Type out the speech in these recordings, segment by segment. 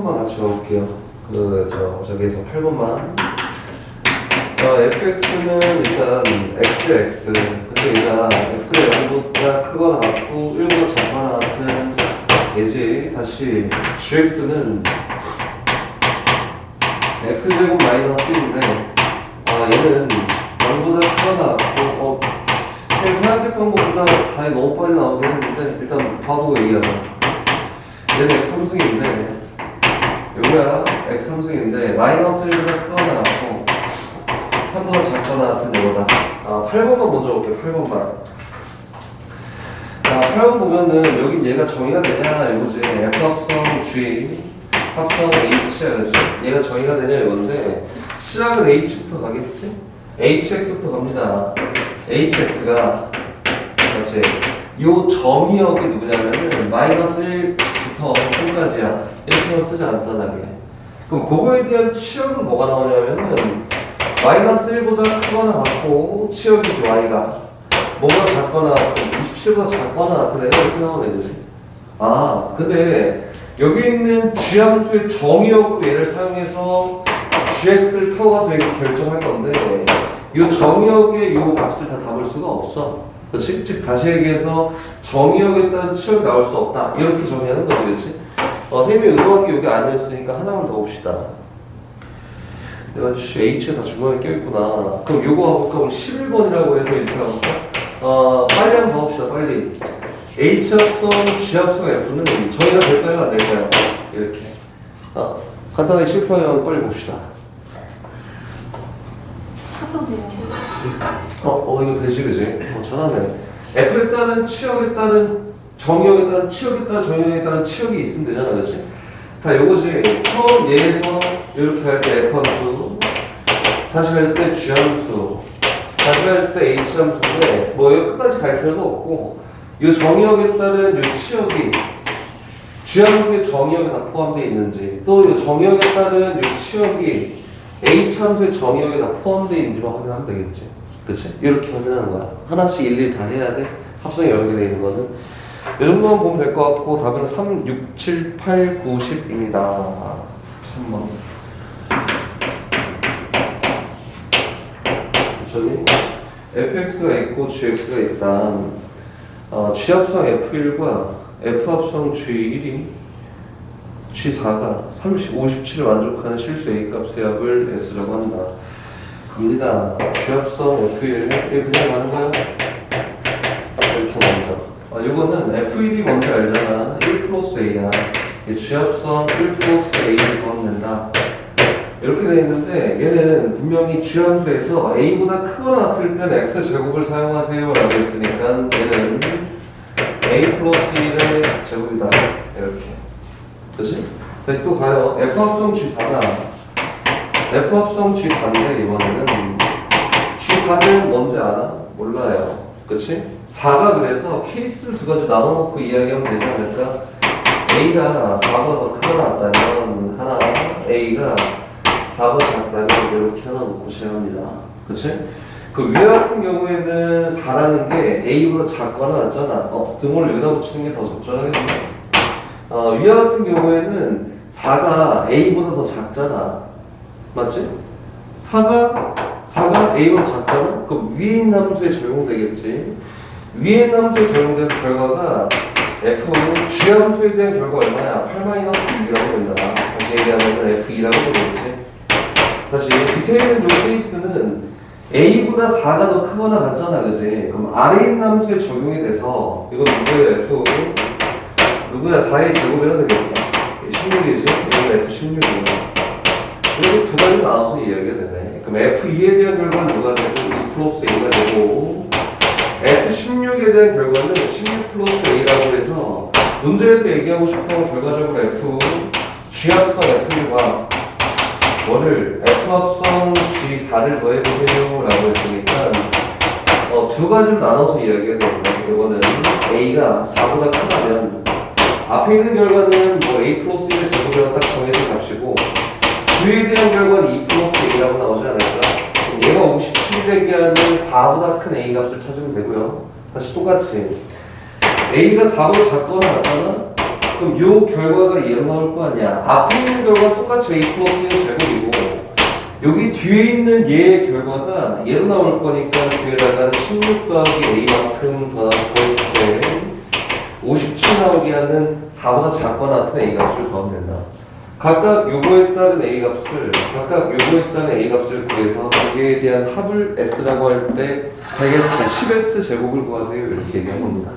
8번만 같이 넣을게요. 저기에서 8번만. fx는 일단 xx. 근데 얘가 x의 0보다 크거나 같고 1보다 작거나 같은 얘지. 다시 gx는 x제곱 마이너스 1인데 얘는 0보다 크거나 같고 생각했던 것보다 답이 너무 빨리 나오긴 했는데 일단 봐보고 얘기하자. 얘는 x3승인데 여기가 x3승인데 마이너스 1보다 크거나 같고 3보다 작거나 같은 이거다. 8번만 먼저 볼게요. 8번만. 8번 보면은 여긴 얘가 정의가 되냐 이거지. f 합성 g 합성 h야 그렇지. 얘가 정의가 되냐 이건데 시작은 h부터 가겠지? hx부터 갑니다. hx가 맞지? 요 정의역이 누구냐면은 마이너스 1부터 3까지야. 이렇게만 쓰지 간단하게. 그럼 그거에 대한 치역은 뭐가 나오냐면은 마이너스 1보다 크거나 같고 치역이지 y가 뭐가 작거나 같은 27보다 작거나 같은 애가 이렇게 나오네 그지? 근데 여기 있는 g함수의 정의역으로 얘를 사용해서 gx를 타고 가서 이렇게 결정할 건데 이 정의역의 요 값을 다 담을 수가 없어. 그렇지? 즉 다시 얘기해서 정의역에 따른 치역이 나올 수 없다. 이렇게 정의하는 거지, 그렇지? 선생님이 의도한 게 여기 아니었으니까 하나만 더 봅시다. 내가 H에 다 중간에 껴있구나. 그럼 요거 가볼까? 우리 11번이라고 해서 이렇게 가볼까? 빨리 한번 가봅시다, 빨리. H 합성, G 합성 F는 정의가 될까요? 안 될까요? 이렇게. 간단하게 실패하면 빨리 봅시다. 합성돼요. 이거 되지, 그지? 잘하네. F에 따른 치역에 따른 정의역에 따른 치역에 따른 정의역에 따른 치역이 있으면 되잖아, 그렇지? 다 요거지. 처음 얘에서 이렇게 할 때 F함수, 다시 할 때 G함수, 다시 할 때 H함수인데 뭐 이거 끝까지 갈 필요도 없고 이 정의역에 따른 이 치역이 G함수의 정의역에 다 포함되어 있는지 또 이 정의역에 따른 이 치역이 H함수의 정의역에 다 포함되어 있는지만 확인하면 되겠지. 그치? 이렇게 확인하는 거야. 하나씩 일일이 다 해야 돼. 합성이 여러 개 되어 있는 거는. 이 정도만 보면 될 것 같고 답은 3, 6, 7, 8, 9, 10입니다. 3번. 저기 fx가 있고 gx가 있다. g 합성 f1과 f 합성 g1이 g4가 57을 만족하는 실수 a값의 합을 s라고 한다. 갑니다. g 합성 f1 이렇게 그냥 가는 거야? 이렇게 먼저. 이거는 F1이 뭔지 알잖아. 1 플러스 A야. G합성 1 플러스 A를 구하면 이렇게 돼 있는데 얘는 분명히 G함수에서 A보다 크거나 같을 때는 X제곱을 사용하세요 라고 했으니까 얘는 A 플러스 1의 제곱이다. 이렇게. 그치? 다시 또 가요. F합성 G4가 F합성 G4인데 이번에는 G4는 뭔지 알아? 몰라요. 그치? 4가 그래서 케이스를 두 가지 나눠놓고 이야기하면 되지 않을까? A가 4보다 더 크거나 같다면 하나, A가 4보다 작다면 이렇게 하나 놓고 시작합니다. 그치? 그 위에 같은 경우에는 4라는 게 A보다 작거나 같잖아. 등호를 여기다 붙이는 게 더 적절하겠네. 위에 같은 경우에는 4가 A보다 더 작잖아. 맞지? 4가 A보다 작잖아? 그럼 위에 있는 함수에 적용되겠지. 위에 있는 함수에 적용돼서 결과가 F, G 함수에 대한 결과 얼마야? 8-2라고 된다. 다시 얘기하면 F2라고 되겠지. 다시 밑에 있는 요 케이스는 A보다 4가 더 크거나 같잖아. 그지? 그럼 아래 있는 함수에 적용이 돼서 이건 누구야? F 누구야? 4의 제곱이라 되겠다. 16이지? 이건 F16이야. 이렇게 두 가지 나와서 이야기가 되네. 그럼 F2에 대한 결과는 누가 되고 2 플러스 A가 되고 F16에 대한 결과는 16 플러스 A라고 해서 문제에서 얘기하고 싶은 결과적으로 F G 합성 F1과 뭐를 F 합성 G4를 더해보세요 라고 했으니까 두 가지를 나눠서 이야기가 됩니다. 이거는 A가 4보다 크다면 앞에 있는 결과는 뭐 A 플러스 1의 제곱이라고 딱 정해진 값이고 G에 대한 결과는 2 플러스 A라고 나오지 않을까? 그럼 얘가 57 되게 하는 4보다 큰 A 값을 찾으면 되고요. 다시 똑같이 A가 4보다 작거나 같잖아? 그럼 요 결과가 얘로 나올 거 아니야. 앞에 있는 결과가 똑같이 A 플러스 1 제곱이고 여기 뒤에 있는 얘의 결과가 얘로 나올 거니까 뒤에다가 16 더하기 A만큼 더 더했을 때 57 나오게 하는 4보다 작거나 같은 A 값을 구하면 된다. 각각 요거에 따른 A 값을 구해서 거기에 대한 합을 S라고 할 때 100S, 10S 제곱을 구하세요. 이렇게 얘기한 겁니다.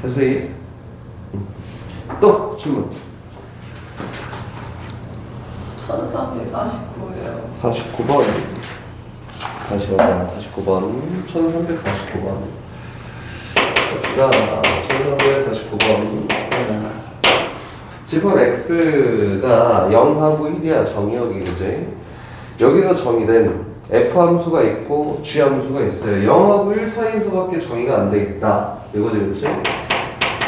다시 또 질문. 1349예요. 49번. 다시 가자. 49번. 1349번. 여기가 1349번. 집합 x가 0하고 1이야. 정의역이 그지? 여기가 정의된 f 함수가 있고 g 함수가 있어요. 0하고 1 사이에서밖에 정의가 안 되겠다. 이거지, 그치?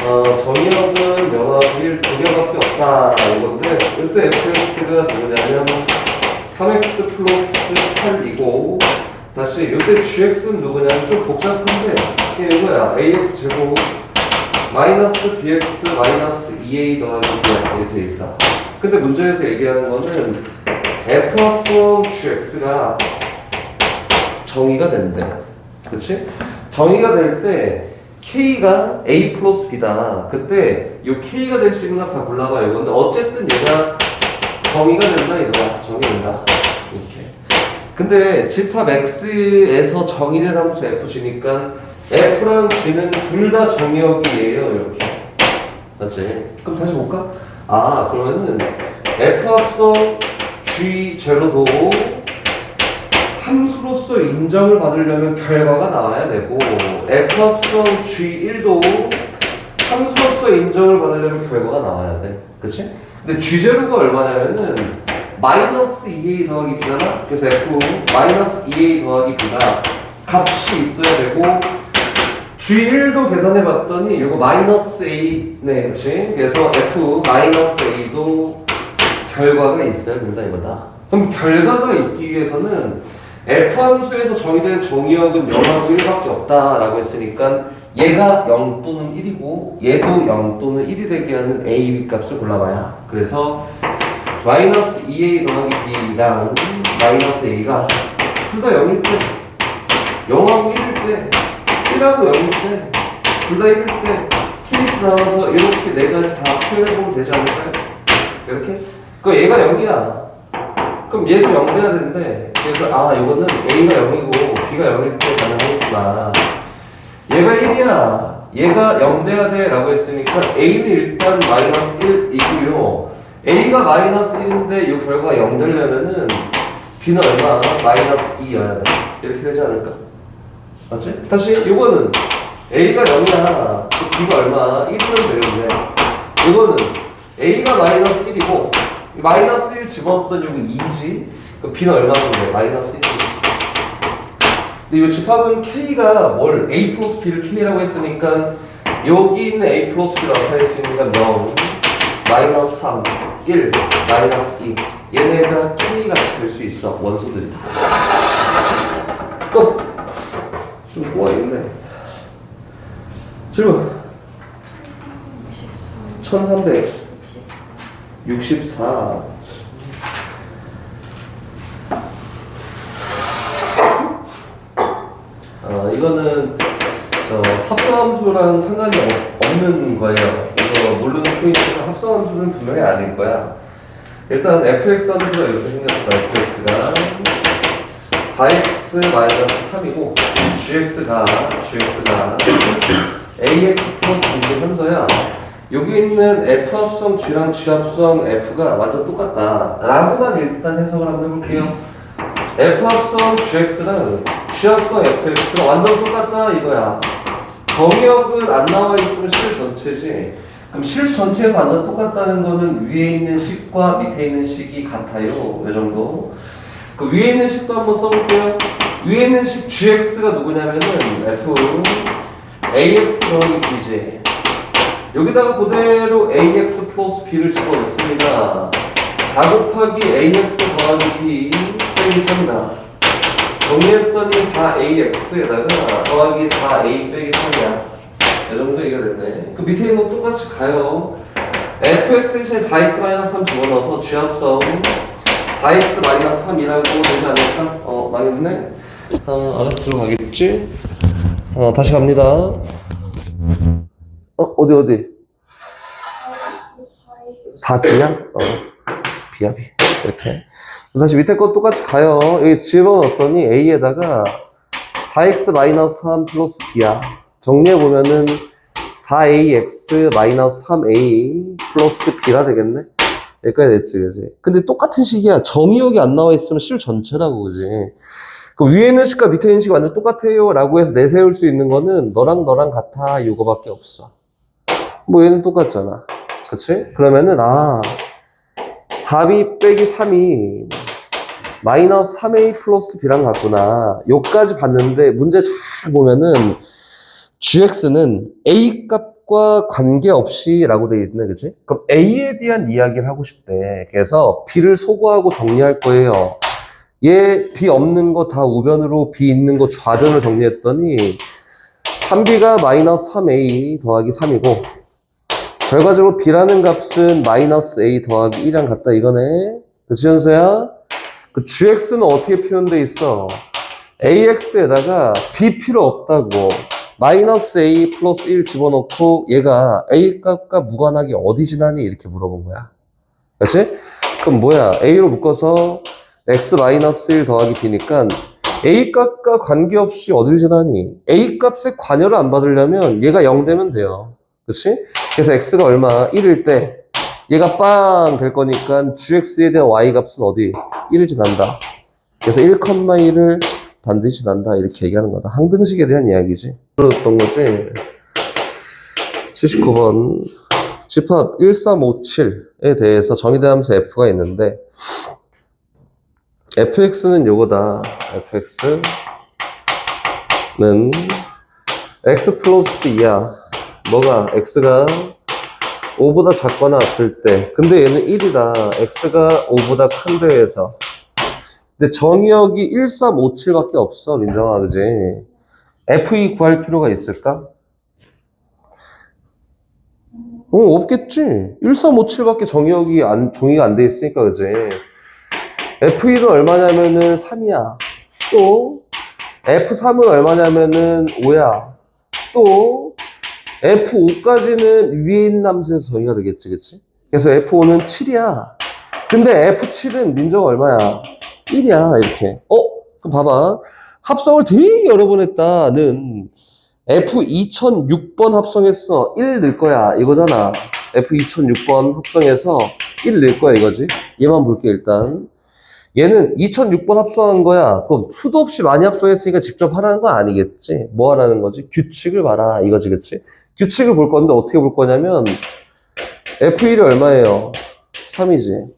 정의역은 0하고 1 두 개밖에 없다. 이건데, 이때 fx가 누구냐면 3x 플러스 8이고, 다시 이때 gx는 누구냐면 좀 복잡한데, 이거야. ax 제곱 마이너스 bx 마이너스 2a 더하기 b야. 이렇게 돼 있다. 근데 문제에서 얘기하는 거는 f 합성 gx가 정의가 된대. 그치? 정의가 될 때 k가 a 플러스 b다. 그때 이 k가 될 수 있는 값 다 골라봐. 이건데 어쨌든 얘가 정의가 된다 이거야. 정의된다. 이렇게. 근데 집합 x에서 정의된 함수 fg니까 f랑 g는 둘 다 정의역이에요. 이렇게. 맞지? 그럼 다시 볼까? 그러면은 f 합성 g 제로도 함수로서 인정을 받으려면 결과가 나와야 되고 f 합성 g1도 함수로서 인정을 받으려면 결과가 나와야 돼. 그치? 근데 g0가 얼마냐면은 마이너스 2a 더하기 b잖아? 그래서 f 마이너스 2a 더하기 b가 값이 있어야 되고 g1도 계산해봤더니 이거 마이너스 a 네 그치? 그래서 f 마이너스 a도 결과가 있어야 된다 이거다. 그럼 결과가 있기 위해서는 f 함수에서 정의된 정의역은 0하고 1밖에 없다라고 했으니까 얘가 0 또는 1이고 얘도 0 또는 1이 되게 하는 a, b 값을 골라봐야. 그래서 마이너스 2a 더하기 b랑 마이너스 a가 둘 다 0일 때 0하고 1일 때 1하고 0일 때 둘 다 1일 때 케이스 나와서 이렇게 네 가지 다 표현해보면 되지 않을까요? 이렇게? 그럼 얘가 0이야. 그럼 얘도 0 돼야 되는데 그래서 이거는 A가 0이고 B가 0일 때 가능하겠구나. 얘가 1이야. 얘가 0 돼야 돼 라고 했으니까 A는 일단 마이너스 1이고요. A가 마이너스 1인데 이 결과가 0 되려면은 B는 얼마? 마이너스 2여야 돼. 이렇게 되지 않을까? 맞지? 다시 이거는 A가 0이야. B가 얼마? 1이면 되겠네. 이거는 A가 마이너스 1이고 마이너스 1 집어넣었던 여기 2지? 그럼 B는 얼마면 돼? 마이너스 1이지. 근데 이 집합은 K가 뭘 A 플러스 B를 K라고 했으니까 여기 있는 A 플러스 B를 나타낼 수 있는 건 0, 마이너스 3, 1, 마이너스 2 얘네가 K가 될 수 있어. 원소들이다. 또! 좀 뭐가 있네. 질문 1364 이거는 합성함수랑 상관이 없는 거예요. 이거 모르는 포인트는 합성함수는 분명히 아닐 거야. 일단 fx 함수가 이렇게 생겼어. fx가 4x-3이고 gx가 ax 플러스 b의 현서야. 여기 있는 f 합성 g랑 g 합성 f가 완전 똑같다 라고만 일단 해석을 한번 해볼게요. f 합성 gx랑 g 합성 fx가 완전 똑같다 이거야. 정의역은 안 나와 있으면 실 전체지. 그럼 실 전체에서 완전 똑같다는 거는 위에 있는 식과 밑에 있는 식이 같아요. 이 정도. 그 위에 있는 식도 한번 써볼게요. 위에 있는 식 gx가 누구냐면은 f ax 더하기 b지. 여기다가 그대로 ax 플러스 b를 집어넣습니다. 4 곱하기 ax 더하기 b 빼기 3이다. 정리했더니 4ax에다가 더하기 4a 빼기 3이야. 이 정도 얘기가 됐네. 그 밑에 있는 거 똑같이 가요. fx 대신에 4x-3 집어넣어서 쥐합성 4x-3이라고 되지 않을까? 망했네? 알아서 들어가겠지? 다시 갑니다. 어디? 4B야? B야, B. 이렇게. 다시 밑에 거 똑같이 가요. 여기 집어넣었더니 A에다가 4x-3 플러스 B야. 정리해보면은 4ax-3a 플러스 b라 되겠네? 여기까지 됐지, 그지? 근데 똑같은 식이야. 정의역이 안 나와 있으면 실 전체라고, 그지? 그 위에 있는 식과 밑에 있는 식 완전 똑같아요 라고 해서 내세울 수 있는 거는 너랑 같아 이거밖에 없어. 뭐 얘는 똑같잖아. 그치? 그러면은 4b 빼기 3이 마이너스 3a 플러스 b랑 같구나. 요까지 봤는데 문제 잘 보면은 gx는 a 값과 관계없이 라고 되어 있네, 그치? 그럼 a에 대한 이야기를 하고 싶대. 그래서 b를 소거하고 정리할 거예요. 얘 b 없는 거 다 우변으로 b 있는 거 좌변으로 정리했더니 3b가 마이너스 3a 더하기 3이고 결과적으로 b라는 값은 마이너스 a 더하기 1이랑 같다 이거네. 그치, 현수야? 그 gx는 어떻게 표현돼 있어? ax에다가 b 필요 없다고 마이너스 a 플러스 1 집어넣고 얘가 a 값과 무관하게 어디 지나니? 이렇게 물어본 거야. 그치? 그럼 뭐야? a로 묶어서 x 마이너스 1 더하기 b니까 a 값과 관계없이 어딜 지나니? a 값에 관여를 안 받으려면 얘가 0 되면 돼요. 그치? 그래서 x가 얼마? 1일 때 얘가 빵 될 거니까 gx에 대한 y 값은 어디? 1을 지난다. 그래서 1,1을 반드시 난다 이렇게 얘기하는 거다. 항등식에 대한 이야기지. 그랬던 거지. 79번 집합 1357에 대해서 정의대함수 f가 있는데 fx는 요거다. fx는 x 플러스 2야. 뭐가? x가 5보다 작거나 같을 때. 근데 얘는 1이다. x가 5보다 큰 데에서. 근데 정의역이 1357밖에 없어, 민정아, 그지? F2 구할 필요가 있을까? 없겠지. 1357밖에 정의가 안 돼 있으니까, 그지? F1은 얼마냐면은 3이야. 또, F3은 얼마냐면은 5야. 또, F5까지는 위에 있는 함수에서 정의가 되겠지, 그치? 그래서 F5는 7이야. 근데 F7은 민정아 얼마야? 1이야, 이렇게. 그럼 봐봐. 합성을 되게 여러 번 했다는 F 2006번 합성했어. 1 넣을 거야. 이거잖아. F 2006번 합성해서 1 넣을 거야, 이거지. 얘만 볼게, 일단. 얘는 2006번 합성한 거야. 그럼 수도 없이 많이 합성했으니까 직접 하라는 건 아니겠지. 뭐 하라는 거지? 규칙을 봐라. 이거지, 그치? 규칙을 볼 건데 어떻게 볼 거냐면 F1이 얼마예요? 3이지.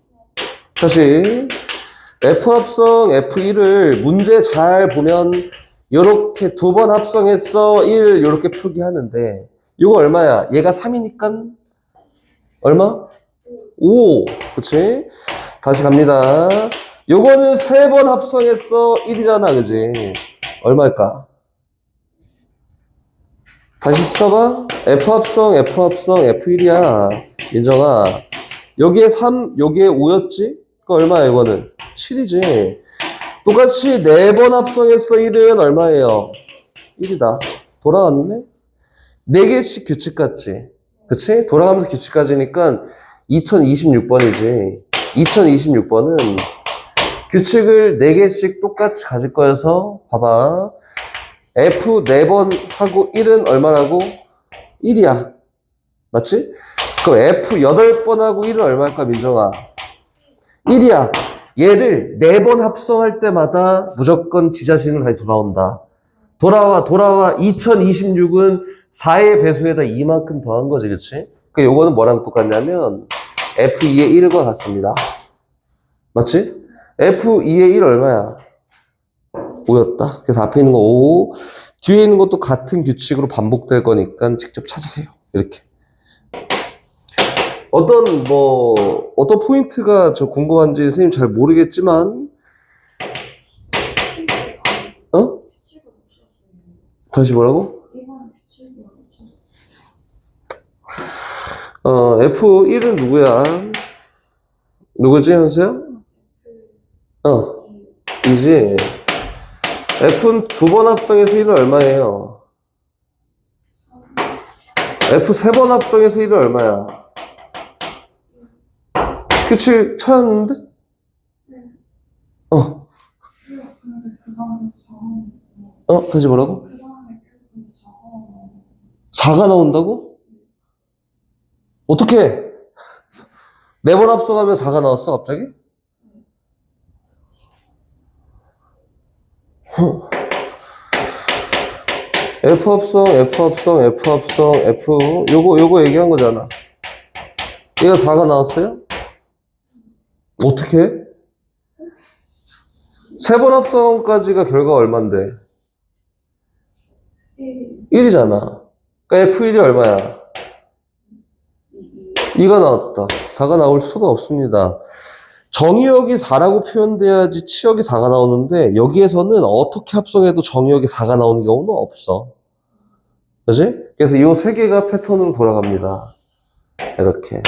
다시 F 합성 F1을 문제 잘 보면 요렇게 2번 합성해서 1 요렇게 표기하는데 이거 얼마야? 얘가 3이니까 얼마? 5. 그치? 다시 갑니다. 요거는 3번 합성해서 1이잖아, 그지? 얼마일까? 다시 써봐. F 합성 F1이야. 민정아. 여기에 3, 여기에 5였지? 그 얼마야, 이거는? 7이지. 똑같이 4번 합성해서 1은 얼마예요? 1이다. 돌아왔네? 4개씩 규칙 같지? 그치? 돌아가면서 규칙 가지니까 2026번이지. 2026번은 규칙을 4개씩 똑같이 가질 거여서 봐봐. F 4번 하고 1은 얼마라고? 1이야. 맞지? 그럼 F 8번 하고 1은 얼마일까, 민정아? 1이야. 얘를 4번 합성할 때마다 무조건 지 자신은 다시 돌아온다. 돌아와. 2026은 4의 배수에다 2만큼 더한 거지, 그치? 그 요거는 뭐랑 똑같냐면 F2의 1과 같습니다. 맞지? F2의 1 얼마야? 5였다. 그래서 앞에 있는 거 5, 뒤에 있는 것도 같은 규칙으로 반복될 거니까 직접 찾으세요. 이렇게. 어떤 포인트가 저 궁금한지 선생님 잘 모르겠지만, 다시 뭐라고? F1은 누구야? 누구지, 현수야? 이지. F는 두 번 합성해서 1은 얼마예요? F 세 번 합성해서 1은 얼마야? 규칙 찾았는데? 근데 그 다음에 4가 다시 뭐라고? 그 다음에 근데 4가 나온다고? 어떻게? 네 번 합성하면 4가 나왔어, 갑자기? F 합성, F 합성, F 합성, F, 요거 얘기한 거잖아. 얘가 4가 나왔어요? 어떻게? 세 번 합성까지가 결과가 얼만데? 1이잖아. 그러니까 F1이 얼마야? 2가 나왔다. 4가 나올 수가 없습니다. 정의역이 4라고 표현돼야지 치역이 4가 나오는데 여기에서는 어떻게 합성해도 정의역이 4가 나오는 경우는 없어. 그지? 그래서 이 세 개가 패턴으로 돌아갑니다. 이렇게.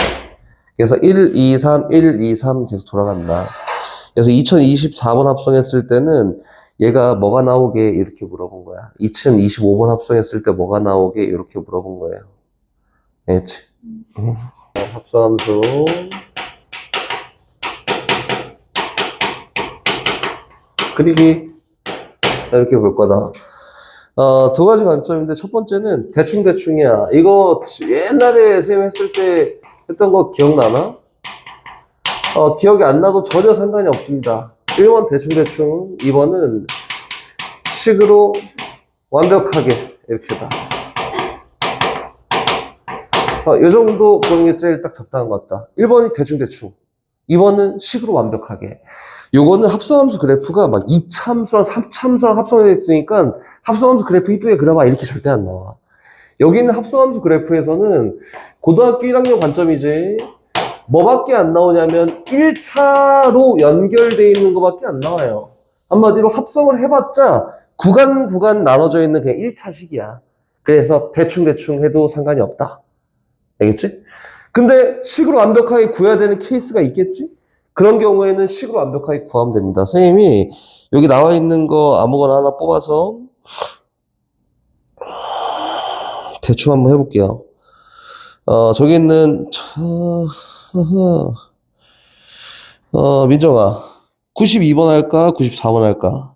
그래서 1, 2, 3, 1, 2, 3 계속 돌아간다. 그래서 2024번 합성했을 때는 얘가 뭐가 나오게 이렇게 물어본 거야. 2025번 합성했을 때 뭐가 나오게 이렇게 물어본 거예요. 알겠지? 합성함수. 그리기. 이렇게 볼 거다. 두 가지 관점인데 첫 번째는 대충대충이야. 이거 옛날에 선생님 했을 때 했던 거 기억나나? 기억이 안 나도 전혀 상관이 없습니다. 1번 대충대충, 2번은 식으로 완벽하게 이렇게다. 이 정도 보는 게 제일 딱 적당한 것 같다. 1번이 대충대충, 2번은 식으로 완벽하게. 요거는 합성함수 그래프가 막 2차함수랑 3차함수랑 합성되어 있으니까 합성함수 그래프 이쁘게 그려봐 이렇게 절대 안 나와. 여기 있는 합성함수 그래프에서는 고등학교 1학년 관점이지 뭐밖에 안 나오냐면 1차로 연결되어 있는 것밖에 안 나와요. 한마디로 합성을 해봤자 구간 나눠져 있는 그냥 1차식이야. 그래서 대충대충 해도 상관이 없다. 알겠지? 근데 식으로 완벽하게 구해야 되는 케이스가 있겠지? 그런 경우에는 식으로 완벽하게 구하면 됩니다. 선생님이 여기 나와 있는 거 아무거나 하나 뽑아서 대충 한번 해볼게요. 저기 있는 민정아 92번 할까? 94번 할까?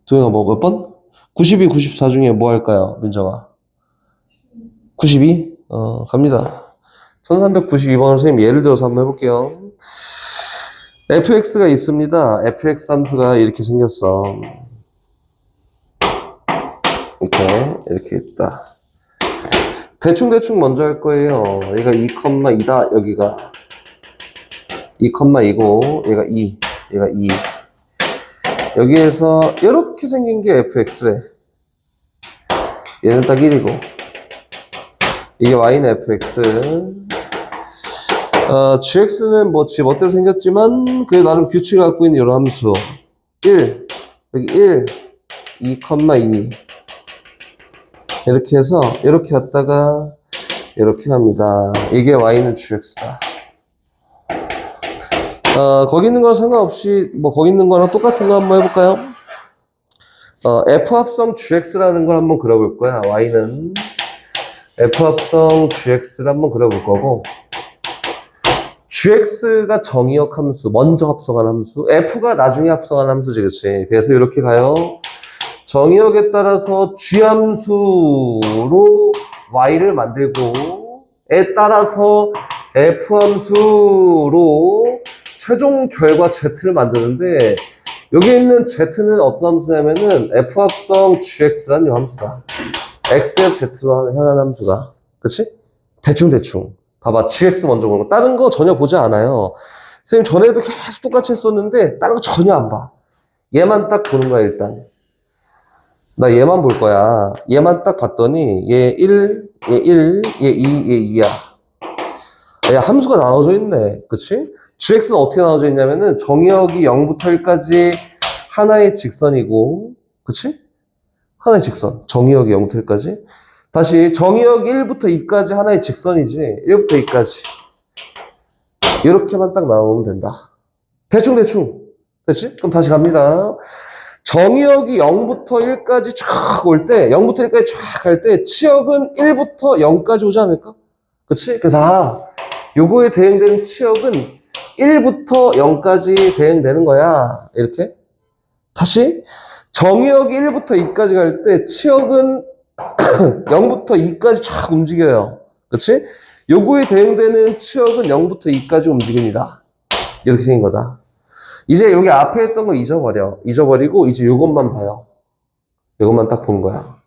도영아 몇 번? 92, 94 중에 뭐 할까요? 민정아 92? 갑니다. 1392번을 선생님 예를 들어서 한번 해볼게요. fx가 있습니다. fx 함수가 이렇게 생겼어. 이렇게 있다. 대충 먼저 할 거예요. 얘가 2,2다. 여기가 2,2고 얘가 2. 얘가 2. 여기에서 이렇게 생긴 게 fx래. 얘는 딱 1이고 이게 y는 fx. gx는 뭐 지 멋대로 생겼지만 그래도 나름 규칙을 갖고 있는 이런 함수 1 여기 1 2,2 이렇게 해서 이렇게 갔다가 이렇게 갑니다. 이게 y는 gx다. 거기 있는 거랑 상관없이 뭐 거기 있는 거랑 똑같은 거 한번 해볼까요? f 합성 gx라는 걸 한번 그려볼 거야. y는 f 합성 gx를 한번 그려볼 거고 gx가 정의역 함수, 먼저 합성한 함수, f가 나중에 합성한 함수지, 그치? 그래서 이렇게 가요. 정의역에 따라서 g 함수로 y를 만들고 에 따라서 f 함수로 최종 결과 z를 만드는데 여기 있는 z는 어떤 함수냐면은 f 합성 gx라는 이 함수다. x에서 z로 향한 함수가, 그치? 대충. 봐봐, gx 먼저 보는 거. 다른 거 전혀 보지 않아요. 선생님 전에도 계속 똑같이 했었는데 다른 거 전혀 안 봐. 얘만 딱 보는 거야, 일단. 나 얘만 볼 거야. 얘만 딱 봤더니 얘 1, 얘 1, 얘 2, 얘 2야. 야, 함수가 나눠져 있네. 그치? gx는 어떻게 나눠져 있냐면은 정의역이 0부터 1까지 하나의 직선이고, 그치? 하나의 직선. 정의역이 0부터 1까지. 다시 정의역이 1부터 2까지 하나의 직선이지. 1부터 2까지. 이렇게만 딱 나오면 된다. 대충. 됐지? 그럼 다시 갑니다. 정의역이 0부터 1까지 쫙 올 때, 0부터 1까지 쫙 갈 때, 치역은 1부터 0까지 오지 않을까? 그치? 그래서, 요거에 대응되는 치역은 1부터 0까지 대응되는 거야. 이렇게. 다시, 정의역이 1부터 2까지 갈 때, 치역은 0부터 2까지 쫙 움직여요. 그치? 요거에 대응되는 치역은 0부터 2까지 움직입니다. 이렇게 생긴 거다. 이제 여기 앞에 했던 거 잊어버려. 잊어버리고 이제 요것만 봐요. 요것만 딱 본 거야.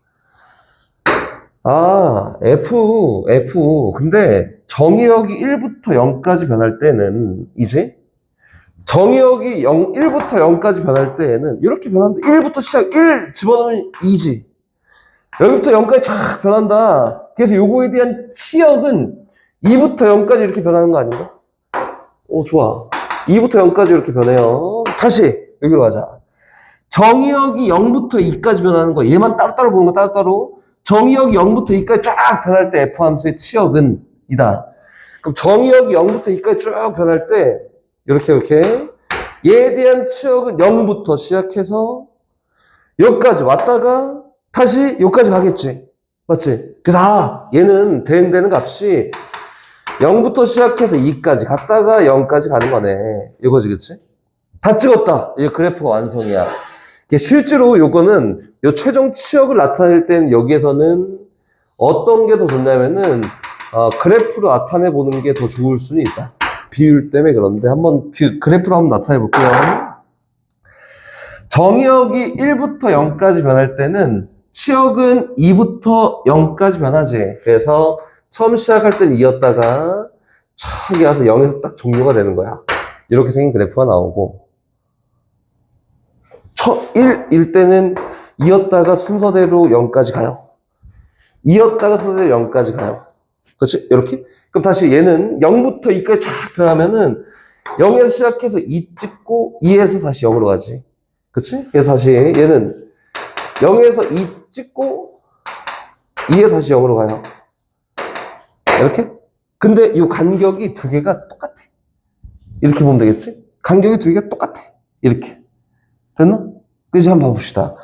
아, F. 근데 정의역이 1부터 0까지 변할 때는 이제 정의역이 1부터 0까지 변할 때에는 이렇게 변한다. 1부터 시작, 1 집어넣으면 2지. 여기부터 0까지 쫙 변한다. 그래서 요거에 대한 치역은 2부터 0까지 이렇게 변하는 거 아닌가? 오, 좋아. 2부터 0까지 이렇게 변해요. 다시 여기로 가자. 정의역이 0부터 2까지 변하는 거 얘만 따로따로 보는 거 따로따로. 정의역이 0부터 2까지 쫙 변할 때 F함수의 치역은 이다. 그럼 정의역이 0부터 2까지 쭉 변할 때 이렇게 얘에 대한 치역은 0부터 시작해서 여기까지 왔다가 다시 여기까지 가겠지. 맞지? 그래서 얘는 대응되는 값이 0부터 시작해서 2까지 갔다가 0까지 가는 거네. 이거지, 그치? 다 찍었다. 이 그래프가 완성이야. 실제로 요거는 요 최종 치역을 나타낼 때는 여기에서는 어떤 게 더 좋냐면은 그래프로 나타내 보는 게 더 좋을 수는 있다. 비율 때문에 그런데 한번 그래프로 한번 나타내 볼게요. 정의역이 1부터 0까지 변할 때는 치역은 2부터 0까지 변하지. 그래서 처음 시작할 땐 2였다가 촥 와서 0에서 딱 종료가 되는 거야. 이렇게 생긴 그래프가 나오고 1일 때는 2였다가 순서대로 0까지 가요. 2였다가 순서대로 0까지 가요. 그렇지? 이렇게? 그럼 다시 얘는 0부터 2까지 쫙 변하면은 0에서 시작해서 2 찍고 2에서 다시 0으로 가지. 그렇지? 그래서 다시 얘는 0에서 2 찍고 2에서 다시 0으로 가요. 이렇게? 근데 이 간격이 두 개가 똑같아. 이렇게 보면 되겠지? 간격이 두 개가 똑같아. 이렇게. 됐나? 이제 한번 봐봅시다.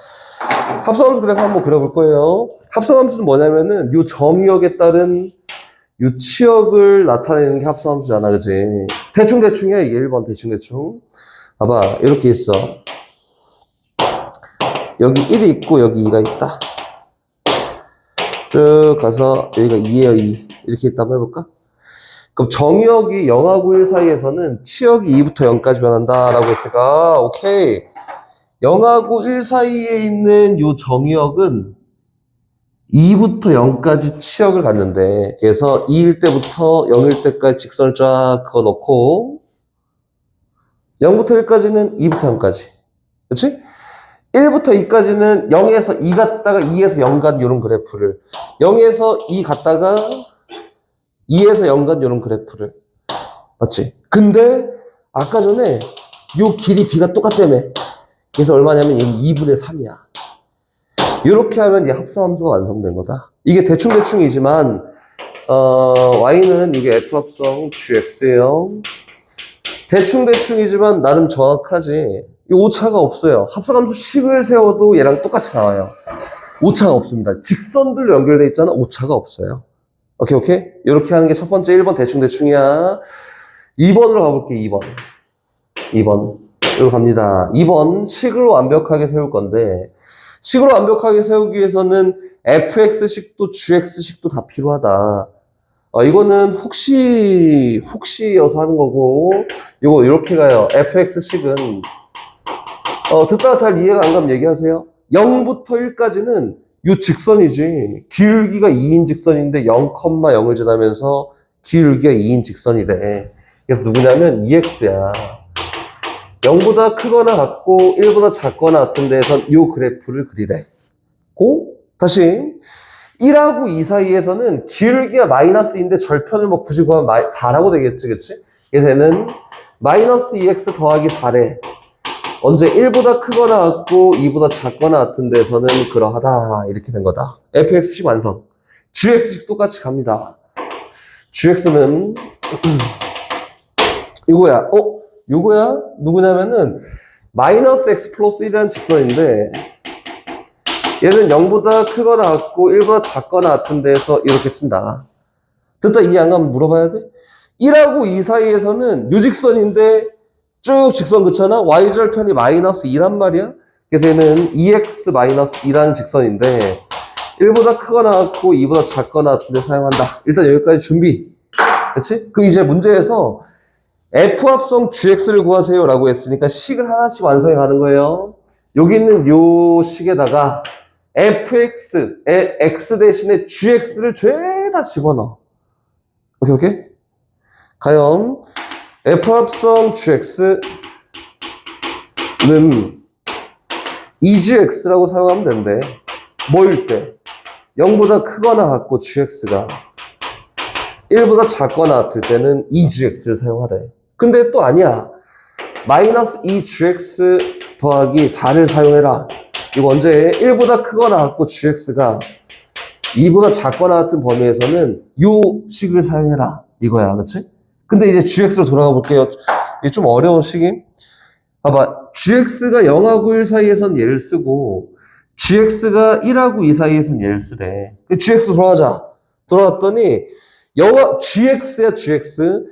합성함수 그래프 한번 그려볼 거예요. 합성함수는 뭐냐면은 이 정의역에 따른 이 치역을 나타내는 게 합성함수잖아, 그치? 대충이야, 이게 1번 대충. 봐봐, 이렇게 있어. 여기 1이 있고 여기 2가 있다. 쭉 가서 여기가 2예요, 2. 이렇게 있다고 해볼까? 그럼 정의역이 0하고 1 사이에서는 치역이 2부터 0까지 변한다라고 했으니까 오케이. 0하고 1 사이에 있는 요 정의역은 2부터 0까지 치역을 갖는데 그래서 2일 때부터 0일 때까지 직선을 쫙 그어놓고 0부터 1까지는 2부터 0까지. 그치? 1부터 2까지는 0에서 2 갔다가 2에서 0 간 요런 그래프를 0에서 2 갔다가 2에서 0 간 요런 그래프를 맞지? 근데 아까 전에 요 길이 b가 똑같다며. 그래서 얼마냐면 얘는 2분의 3이야. 이렇게 하면 이 합성함수가 완성된 거다. 이게 대충이지만 y는 이게 f합성 gx예요. 대충이지만 나름 정확하지. 이 오차가 없어요. 합성함수 식을 세워도 얘랑 똑같이 나와요. 오차가 없습니다. 직선들로 연결돼 있잖아. 오차가 없어요. 오케이. 이렇게 하는 게 첫 번째 1번 대충이야. 2번으로 가볼게. 2번. 이리로 갑니다. 2번 식으로 완벽하게 세울 건데 식으로 완벽하게 세우기 위해서는 fx식도 gx식도 다 필요하다. 이거는 혹시여서 하는 거고 이거 이렇게 가요. fx식은 듣다가 잘 이해가 안 가면 얘기하세요. 0부터 1까지는 이 직선이지. 기울기가 2인 직선인데 0,0을 지나면서 기울기가 2인 직선이래. 그래서 누구냐면 2x야. 0보다 크거나 같고 1보다 작거나 같은 데에서 이 그래프를 그리래. 다시 1하고 2 사이에서는 기울기가 마이너스인데 절편을 뭐 굳이 구하면 4라고 되겠지, 그치? 그래서 얘는 마이너스 2x 더하기 4래. 언제 1보다 크거나 같고 2보다 작거나 같은 데서는 그러하다. 이렇게 된 거다. fx식 완성. gx식 똑같이 갑니다. gx는 이거야. 요거야? 누구냐면은 마이너스 x 플러스 1이라는 직선인데 얘는 0보다 크거나 같고 1보다 작거나 같은 데서 이렇게 쓴다. 듣다 이해 안 가면 물어봐야 돼? 1하고 2 사이에서는 요 직선인데 쭉 직선 그잖아? y절편이 마이너스 2란 말이야? 그래서 얘는 2x 마이너스 2라는 직선인데 1보다 크거나 같고 2보다 작거나 같은 데 사용한다. 일단 여기까지 준비. 그렇지? 그럼 이제 문제에서 F합성 GX를 구하세요 라고 했으니까 식을 하나씩 완성해 가는 거예요. 여기 있는 요 식에다가 fx, x 대신에 gx를 죄다 집어넣어. 오케이, 오케이? 가염 F합성 gx는 2gx라고 사용하면 된대. 뭐일 때? 0보다 크거나 같고 gx가 1보다 작거나 같을 때는 2gx를 사용하래. 근데 또 아니야. 마이너스 2gx 더하기 4를 사용해라. 이거 언제? 1보다 크거나 같고 gx가 2보다 작거나 같은 범위에서는 요 식을 사용해라. 이거야. 그치? 근데 이제 gx로 돌아가 볼게요. 이게 좀 어려운 식임. 봐봐. gx가 0하고 1 사이에선 얘를 쓰고 gx가 1하고 2 사이에선 얘를 쓰래. gx로 돌아가자. 돌아갔더니 gx야, gx.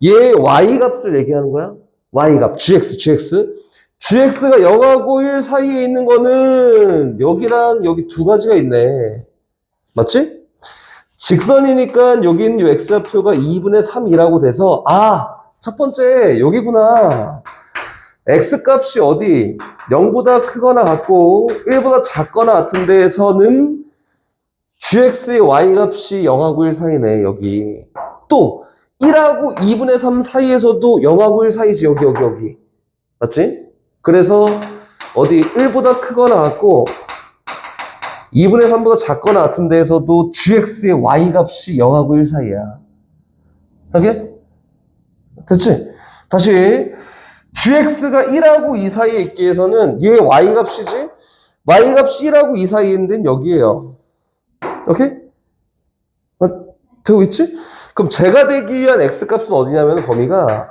얘 y 값을 얘기하는 거야. y 값, gx가 0하고 1 사이에 있는 거는 여기랑 여기 두 가지가 있네. 맞지? 직선이니까 여기 있는 이 x좌표가 2분의 3이라고 돼서 첫 번째 여기구나. x값이 어디? 0보다 크거나 같고 1보다 작거나 같은 데에서는 gx의 y값이 0하고 1 사이네. 여기. 또 1하고 2분의 3 사이에서도 0하고 1 사이지. 여기. 맞지? 그래서 어디 1보다 크거나 같고 2분의 3보다 작거나 같은 데에서도 gx의 y값이 0하고 1 사이야. 오케이? 됐지? 다시 gx가 1하고 2 사이에 있기 위해서는 얘 y값이지? y값이 1하고 2 사이에 있는 데는 여기에요. 오케이? 되고 있지? 그럼 제가 되기 위한 x값은 어디냐면 범위가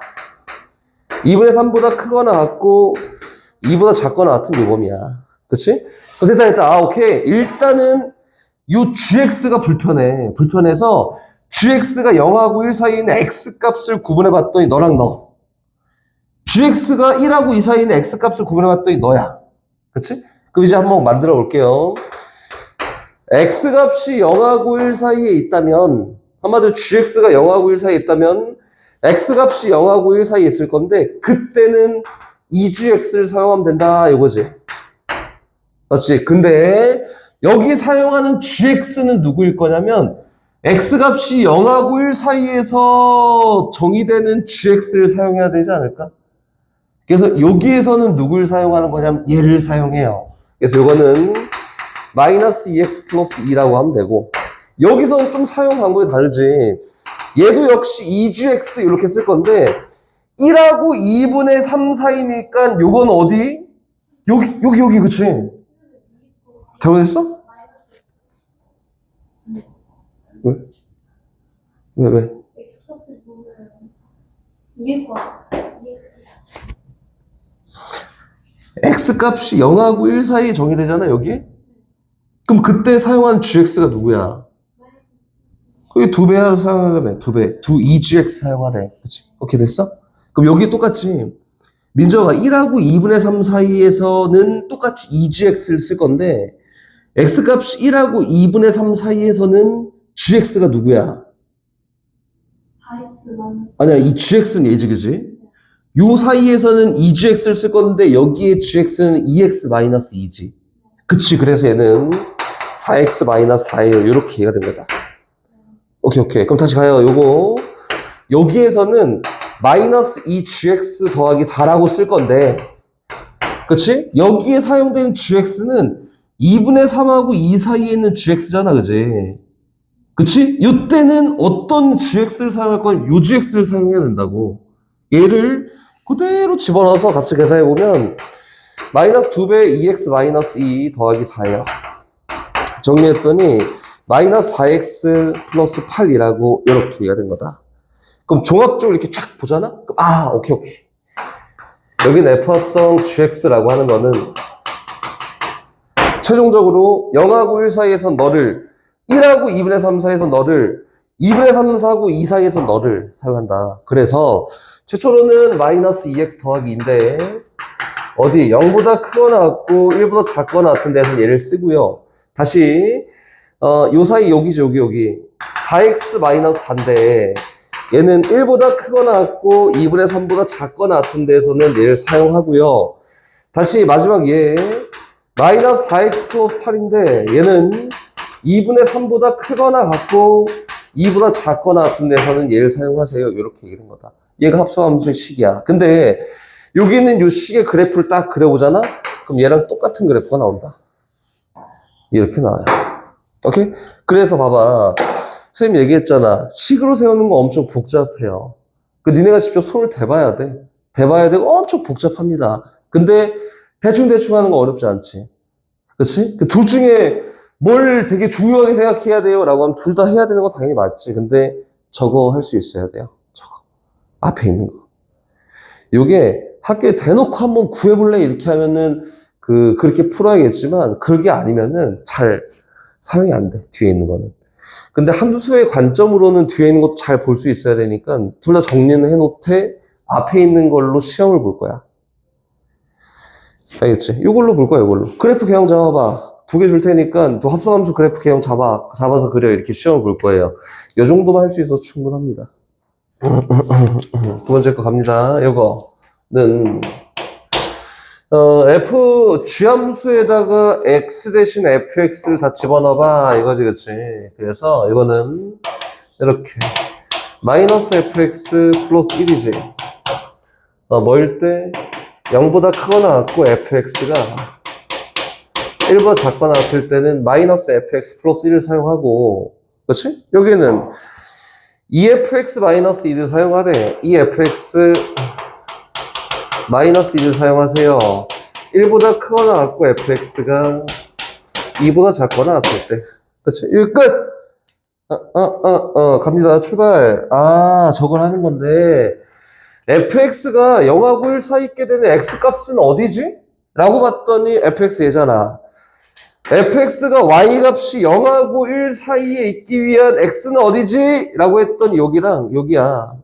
2분의 3보다 크거나 같고 2보다 작거나 같은 요 범위야. 그치? 됐다. 오케이. 일단은 요 gx가 불편해서 gx가 0하고 1 사이에 있는 x값을 구분해 봤더니 너랑 너. gx가 1하고 2 사이에 있는 x값을 구분해 봤더니 너야. 그치? 그럼 이제 한번 만들어 볼게요. x값이 0하고 1 사이에 있다면, 한마디로 gx가 0하고 1 사이에 있다면 x값이 0하고 1 사이에 있을 건데 그때는 2gx를 사용하면 된다 이거지. 맞지? 근데 여기 사용하는 gx는 누구일 거냐면 x값이 0하고 1 사이에서 정의되는 gx를 사용해야 되지 않을까? 그래서 여기에서는 누굴 사용하는 거냐면 얘를 사용해요. 그래서 이거는 마이너스 2x 플러스 2라고 하면 되고, 여기서는 좀 사용 방법이 다르지. 얘도 역시 2gx 이렇게 쓸 건데 1하고 2분의 3 사이니까 요건 어디? 여기 그치? 잘못했어? 왜? X값을 보면 위에 거 x값이 0하고 1 사이에 정의되잖아 여기? 그럼 그때 사용한 gx가 누구야? 거기 2배 사용하려면 2gx 사용하래. 그치? 오케이 됐어? 그럼 여기 똑같이 민정아 1하고 2분의 3 사이에서는 똑같이 2gx를 쓸 건데 x값이 1하고 2분의 3 사이에서는 gx가 누구야? 아니야, 이 gx는 얘지, 그지? 요 사이에서는 2gx를 쓸 건데 여기에 gx는 2x-2지. 그치? 그래서 얘는 4x-4예요. 이렇게 이해가 된 거다. 오케이. 그럼 다시 가요. 요거 여기에서는 마이너스 2gx 더하기 4라고 쓸 건데, 그치? 여기에 사용되는 gx는 2분의 3하고 2 사이에 있는 gx잖아, 그지? 그치? 이때는 어떤 gx를 사용할 건 요 gx를 사용해야 된다고. 얘를 그대로 집어넣어서 값을 계산해보면 마이너스 2배 2x 마이너스 2 더하기 4예요. 정리했더니 마이너스 4x 플러스 8이라고 이렇게 얘기가 된 거다. 그럼 종합적으로 이렇게 쫙 보잖아? 그럼 오케이. 여기는 F합성 GX라고 하는 거는 최종적으로 0하고 1 사이에서 너를 1하고 2분의 3 사이에서 너를 2분의 3 4하고 2 사이에서 너를 사용한다. 그래서 최초로는 마이너스 2x 더하기 2인데 어디 0보다 크거나 같고 1보다 작거나 같은 데서 얘를 쓰고요. 다시 요 사이 여기죠. 여기 4x 마이너스 4인데 얘는 1보다 크거나 같고 2분의 3보다 작거나 같은 데서는 얘를 사용하고요. 다시 마지막 얘 마이너스 4x 플러스 8인데 얘는 2분의 3보다 크거나 같고 2보다 작거나 같은 데서는 얘를 사용하세요. 이렇게 얘기하는 거다. 얘가 합성함수의 식이야. 근데 여기 있는 요 식의 그래프를 딱 그려보잖아? 그럼 얘랑 똑같은 그래프가 나온다. 이렇게 나와요. 오케이? 그래서 봐봐. 선생님 얘기했잖아. 식으로 세우는 거 엄청 복잡해요. 니네가 직접 손을 대봐야 돼. 대봐야 되고 엄청 복잡합니다. 근데 대충 하는 거 어렵지 않지. 그치? 그 둘 중에 뭘 되게 중요하게 생각해야 돼요? 라고 하면 둘 다 해야 되는 거 당연히 맞지. 근데 저거 할 수 있어야 돼요. 저거. 앞에 있는 거. 요게 학교에 대놓고 한번 구해볼래? 이렇게 하면은 그렇게 풀어야겠지만 그게 아니면은 잘 사용이 안 돼. 뒤에 있는 거는. 근데 함수의 관점으로는 뒤에 있는 것도 잘 볼 수 있어야 되니까 둘 다 정리는 해놓되 앞에 있는 걸로 시험을 볼 거야. 알겠지? 이걸로 볼 거야, 이걸로. 그래프 개형 잡아봐. 2개 줄 테니까 또 합성함수 그래프 개형 잡아서 그려. 이렇게 시험을 볼 거예요. 이 정도만 할 수 있어서 충분합니다. 두 번째 거 갑니다. 요거는 f g함수에다가 x 대신 fx를 다 집어넣어봐 이거지. 그치? 그래서 이거는 이렇게 마이너스 fx 플러스 1이지. 뭐일 때 0보다 크거나 같고 fx가 1보다 작거나 같을 때는 마이너스 fx 플러스 1을 사용하고, 그치? 여기는 2fx 마이너스 1을 사용하래. 2fx 마이너스 1을 사용하세요. 1보다 크거나 같고 fx가 2보다 작거나 같을 때. 그치? 이거 끝! 갑니다. 출발. 저걸 하는 건데, fx가 0하고 1 사이 있게 되는 x값은 어디지? 라고 봤더니 fx 얘잖아. fx가 y값이 0하고 1 사이에 있기 위한 x는 어디지? 라고 했더니 여기랑 여기야.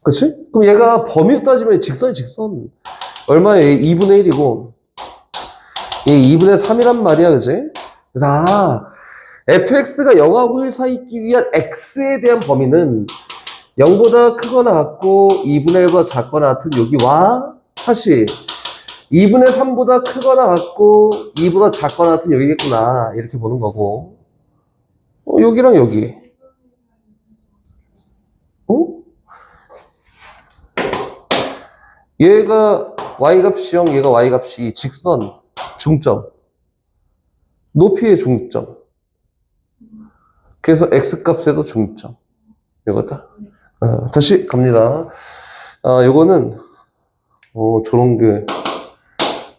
그치? 그럼 얘가 범위로 따지면 직선이 직선. 얼마에 2분의 1이고 얘 2분의 3이란 말이야. 그치? 그래서 fx가 0하고 1 사이 있기 위한 x에 대한 범위는 0보다 크거나 같고 2분의 1보다 작거나 같은 여기와 다시 2분의 3보다 크거나 같고 2보다 작거나 같은 여기겠구나. 이렇게 보는 거고. 여기랑 여기. 얘가 y값이 0, 얘가 y값이 2. 직선, 중점. 높이의 중점. 그래서 x값에도 중점. 이거다. 다시 갑니다. 요거는 저런 게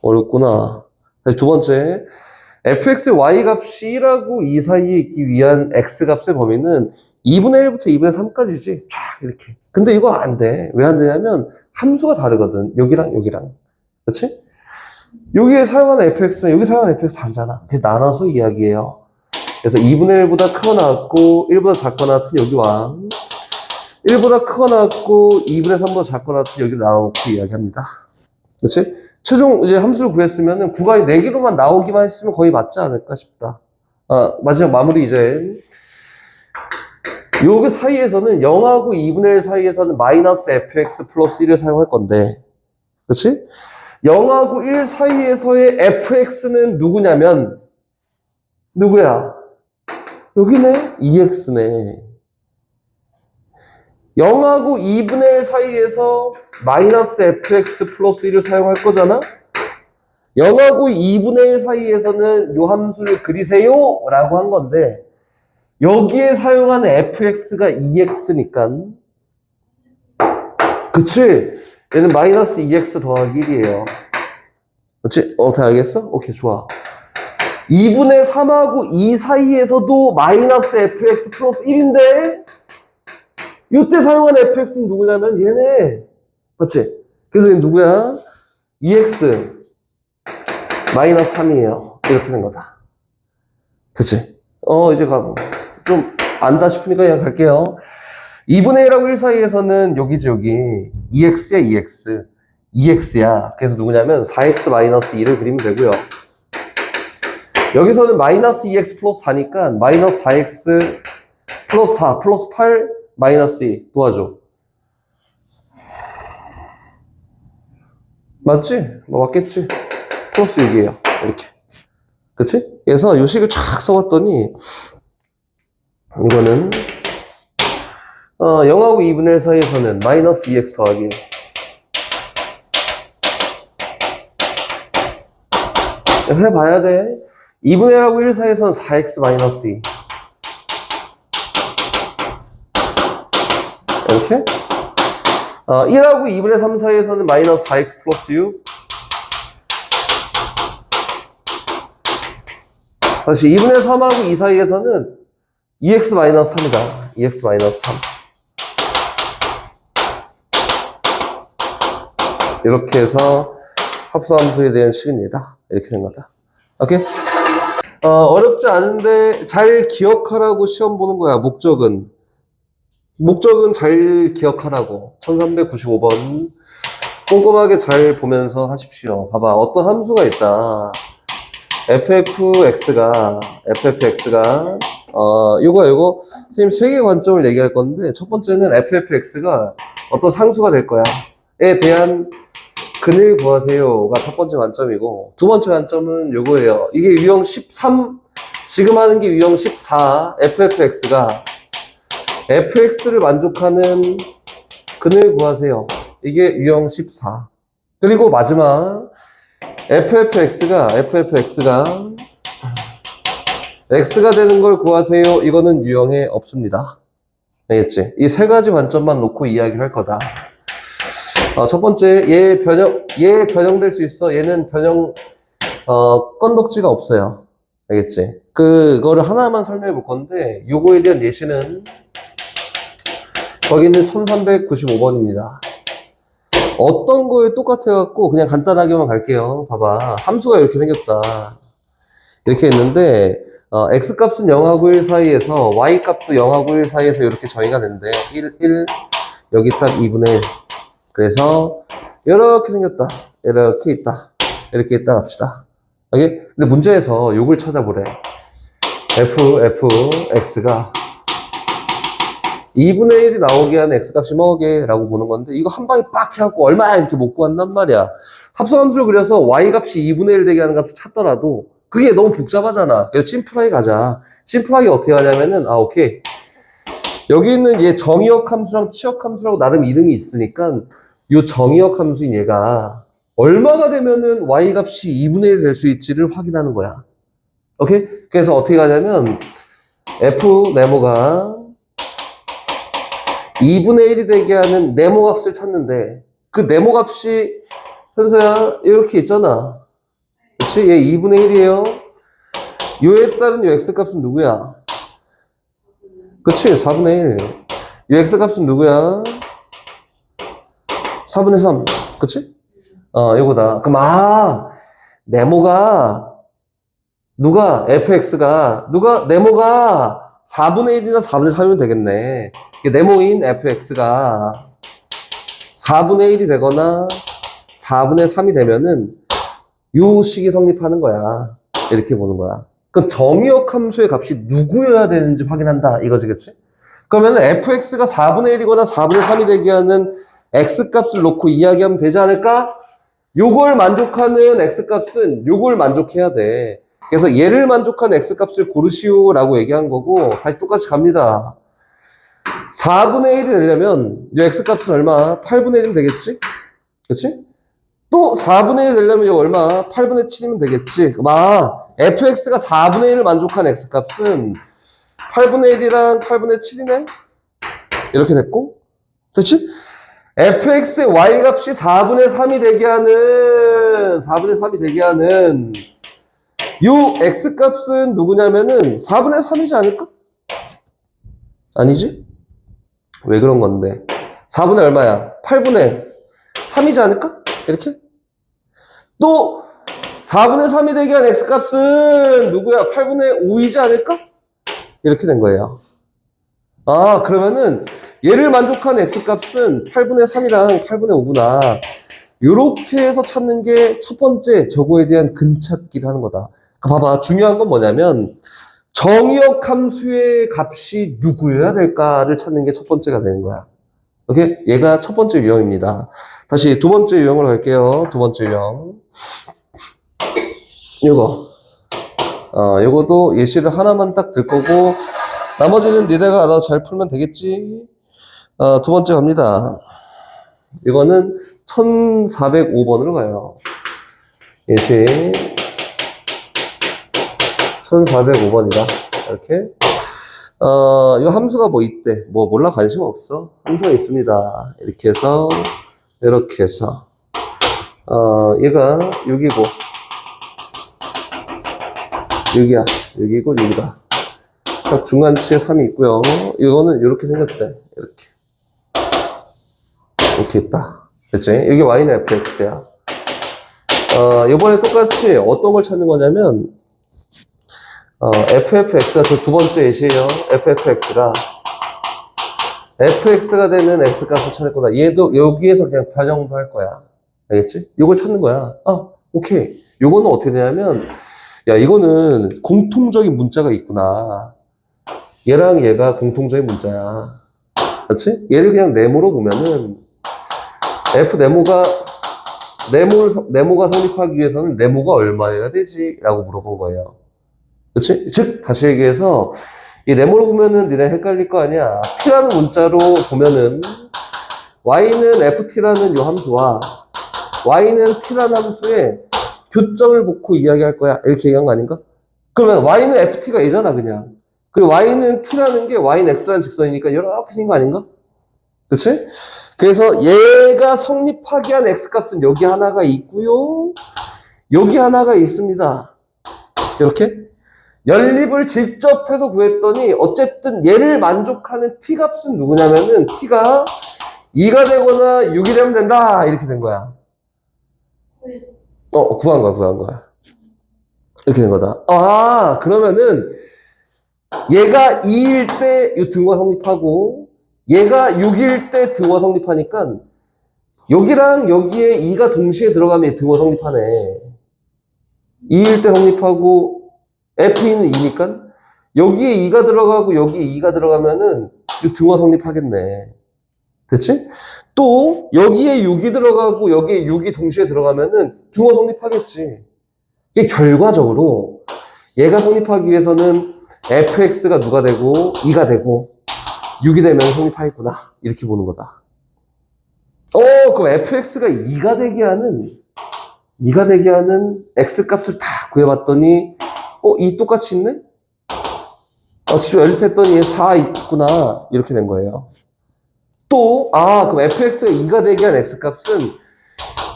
어렵구나. 다시 두 번째. fx의 y값이 1하고 2 사이에 있기 위한 x값의 범위는 2분의 1부터 2분의 3까지지. 쫙 이렇게. 근데 이거 안 돼. 왜 안 되냐면 함수가 다르거든. 여기랑 여기랑. 그렇지? 여기에 사용하는 fx는 여기 사용하는 fx 다르잖아. 그래서 나눠서 이야기해요. 그래서 2분의 1보다 크거나 같고 1보다 작거나 같은 여기와 1보다 크거나 같고 2분의 3보다 작거나 같은 여기를 나눠놓고 이야기합니다. 그렇지? 최종 이제 함수를 구했으면은 구가 4개로만 나오기만 했으면 거의 맞지 않을까 싶다. 마지막 마무리 이제. 요그 사이에서는 0하고 2분의 1 사이에서는 마이너스 fx 플러스 1을 사용할 건데. 그렇지? 0하고 1 사이에서의 fx는 누구냐면 누구야? 여기네? 2x네. 0하고 2분의 1 사이에서 마이너스 fx 플러스 1을 사용할 거잖아? 0하고 2분의 1 사이에서는 요 함수를 그리세요 라고 한 건데 여기에 사용하는 fx가 2x니까 그치? 얘는 마이너스 2x 더하기 1이에요. 그치? 다 알겠어? 오케이, 좋아. 2분의 3하고 2 사이에서도 마이너스 fx 플러스 1인데 이때 사용한 fx는 누구냐면 얘네. 맞지? 그래서 얘는 누구야? 2x 마이너스 3이에요. 이렇게 된 거다. 그치? 이제 가고. 좀 안다 싶으니까 그냥 갈게요. 2분의 1하고 1 사이에서는 여기지, 여기. 2x야, 2x. 2x야. 그래서 누구냐면 4x 마이너스 2를 그리면 되고요. 여기서는 마이너스 2x 플러스 4니까 마이너스 4x 플러스 4 플러스 8 마이너스 2 도와줘. 맞지? 뭐 맞겠지? 플러스 6이에요. 이렇게. 그치? 그래서 요 식을 쫙 써봤더니 이거는 0하고 2분의 1 사이에서는 마이너스 2x 더하기 해봐야 돼. 2분의 1하고 1 사이에서는 4x 마이너스 2 이렇게 1하고 2분의 3 사이에서는 마이너스 4x 플러스 6 다시 2분의 3하고 2 사이에서는 2x 마이너스 3이다. 2x 마이너스 3 이렇게 해서 합수함수에 대한 식입니다. 이렇게 된 거다. 오케이? 어렵지 않은데 잘 기억하라고 시험 보는 거야. 목적은 잘 기억하라고. 1395번 꼼꼼하게 잘 보면서 하십시오. 봐봐. 어떤 함수가 있다. ffx가 요거 선생님 세 개 관점을 얘기할 건데 첫 번째는 ffx가 어떤 상수가 될 거야 에 대한 근을 구하세요가 첫 번째 관점이고 두 번째 관점은 요거예요. 이게 유형 13 지금 하는 게 유형 14 ffx가 fx를 만족하는 근을 구하세요. 이게 유형 14 그리고 마지막 ffx가 x가 되는 걸 구하세요. 이거는 유형에 없습니다. 알겠지? 이 세 가지 관점만 놓고 이야기를 할 거다. 첫 번째, 얘 변형될 수 있어. 얘는 변형, 건덕지가 없어요. 알겠지? 그거를 하나만 설명해 볼 건데, 요거에 대한 예시는, 거기는 1395번입니다. 어떤 거에 똑같아갖고, 그냥 간단하게만 갈게요. 봐봐. 함수가 이렇게 생겼다. 이렇게 있는데, x값은 0하고 1 사이에서, y값도 0하고 1 사이에서 이렇게 정의가 된대. 1, 여기 딱 2분의 1. 그래서 이렇게 생겼다. 이렇게 있다. 이렇게 있다 합시다. 오케이? 근데 문제에서 요걸 찾아보래. fx가 2분의 1이 나오게 하는 x값이 뭐게? 라고 보는 건데 이거 한 방에 빡 해갖고 얼마야 이렇게 못 구한단 말이야. 합성함수를 그려서 y값이 2분의 1 되게 하는 값을 찾더라도 그게 너무 복잡하잖아. 그래서 심플하게 가자. 심플하게 어떻게 하냐면은 오케이. 여기 있는 얘 정의역 함수랑 치역 함수라고 나름 이름이 있으니까 요 정의역 함수인 얘가 얼마가 되면은 y 값이 2분의 1이 될 수 있지를 확인하는 거야. 오케이? 그래서 어떻게 가냐면 f 네모가 2분의 1이 되게 하는 네모 값을 찾는데 그 네모 값이 현서야 이렇게 있잖아. 그치? 얘 2분의 1이에요. 요에 따른 요 x 값은 누구야? 그치? 4분의 1. 이 x값은 누구야? 4분의 3. 그치? 요거다. 그럼, 네모가, 네모가 4분의 1이나 4분의 3이면 되겠네. 네모인 fx가 4분의 1이 되거나 4분의 3이 되면은 요 식이 성립하는 거야. 이렇게 보는 거야. 그럼 정의역 함수의 값이 누구여야 되는지 확인한다. 이거지, 그치? 그러면 fx가 4분의 1이거나 4분의 3이 되게 하는 x값을 놓고 이야기하면 되지 않을까? 요걸 만족하는 x값은 요걸 만족해야 돼. 그래서 얘를 만족하는 x값을 고르시오라고 얘기한 거고 다시 똑같이 갑니다. 4분의 1이 되려면 이 x값은 얼마? 8분의 1이면 되겠지? 그치? 또 4분의 1이 되려면 이거 얼마? 8분의 7이면 되겠지? fx가 4분의 1을 만족한 x값은 8분의 1이랑 8분의 7이네? 이렇게 됐고, 됐지? fx의 y값이 4분의 3이 되게 하는 요 x값은 누구냐면은 4분의 3이지 않을까? 아니지? 왜 그런 건데? 4분의 얼마야? 8분의 3이지 않을까? 이렇게? 또 4분의 3이 되게 한 x값은 누구야? 8분의 5이지 않을까? 이렇게 된 거예요. 아, 그러면은 얘를 만족한 x값은 8분의 3이랑 8분의 5구나. 요렇게 해서 찾는 게 첫 번째 저거에 대한 근찾기를 하는 거다. 봐봐. 중요한 건 뭐냐면 정의역 함수의 값이 누구여야 될까를 찾는 게 첫 번째가 되는 거야. 오케이? 얘가 첫 번째 유형입니다. 다시 두 번째 유형으로 갈게요. 두 번째 유형. 요거. 요거도 예시를 하나만 딱 들 거고, 나머지는 니네가 알아서 잘 풀면 되겠지? 두 번째 갑니다. 이거는 1405번으로 가요. 예시 1405번이다. 이렇게. 이 함수가 뭐 있대. 뭐 몰라 관심 없어. 함수가 있습니다. 이렇게 해서, 이렇게 해서. 얘가 6이고, 6이야. 6이고, 6이다. 딱 중간치에 3이 있고요. 이거는 이렇게 생겼대. 이렇게. 이렇게 있다. 그치? 이게 y는 fx야. 이번에 똑같이 어떤 걸 찾는 거냐면, ffx가 저 두 번째 예시예요. ffx가 fx가 되는 x값을 찾을 거다. 얘도 여기에서 그냥 변형도 할 거야. 알겠지? 이걸 찾는 거야. 오케이. 요거는 어떻게 되냐면, 야, 이거는 공통적인 문자가 있구나. 얘랑 얘가 공통적인 문자야. 그렇지? 얘를 그냥 네모로 보면은 f 네모가 성립하기 위해서는 네모가 얼마여야 되지? 라고 물어본 거예요. 그렇지? 즉 다시 얘기해서 이 네모로 보면은 니네 헷갈릴 거 아니야. t라는 문자로 보면은 y는 ft라는 요 함수와 y는 t라는 함수에 교점을 놓고 이야기할 거야. 이렇게 얘기한 거 아닌가? 그러면 y는 ft가 얘잖아 그냥. 그리고 y는 t라는 게 y는 x라는 직선이니까 이렇게 생긴 거 아닌가? 그치? 그래서 얘가 성립하게 한 x값은 여기 하나가 있고요. 여기 하나가 있습니다. 이렇게 연립을 직접 해서 구했더니 어쨌든 얘를 만족하는 t값은 누구냐면은 t가 2가 되거나 6이 되면 된다. 이렇게 된 거야. 구한 거야. 이렇게 된 거다. 그러면은 얘가 2일 때 이 등호가 성립하고 얘가 6일 때 등호가 성립하니까 여기랑 여기에 2가 동시에 들어가면 등호 성립하네. 2일 때 성립하고 F는 2니까 여기에 2가 들어가고 여기에 2가 들어가면은 이 등호 성립하겠네. 됐지? 또 여기에 6이 들어가고 여기에 6이 동시에 들어가면은 등호 성립하겠지. 이게 결과적으로 얘가 성립하기 위해서는 fx가 누가 되고 2가 되고 6이 되면 성립하겠구나. 이렇게 보는 거다. 그럼 fx가 2가 되게 하는 x값을 다 구해봤더니 2 똑같이 있네? 직접 연립했더니 얘 4 있구나. 이렇게 된 거예요. 또 그럼 fx가 2가 되게 한 x값은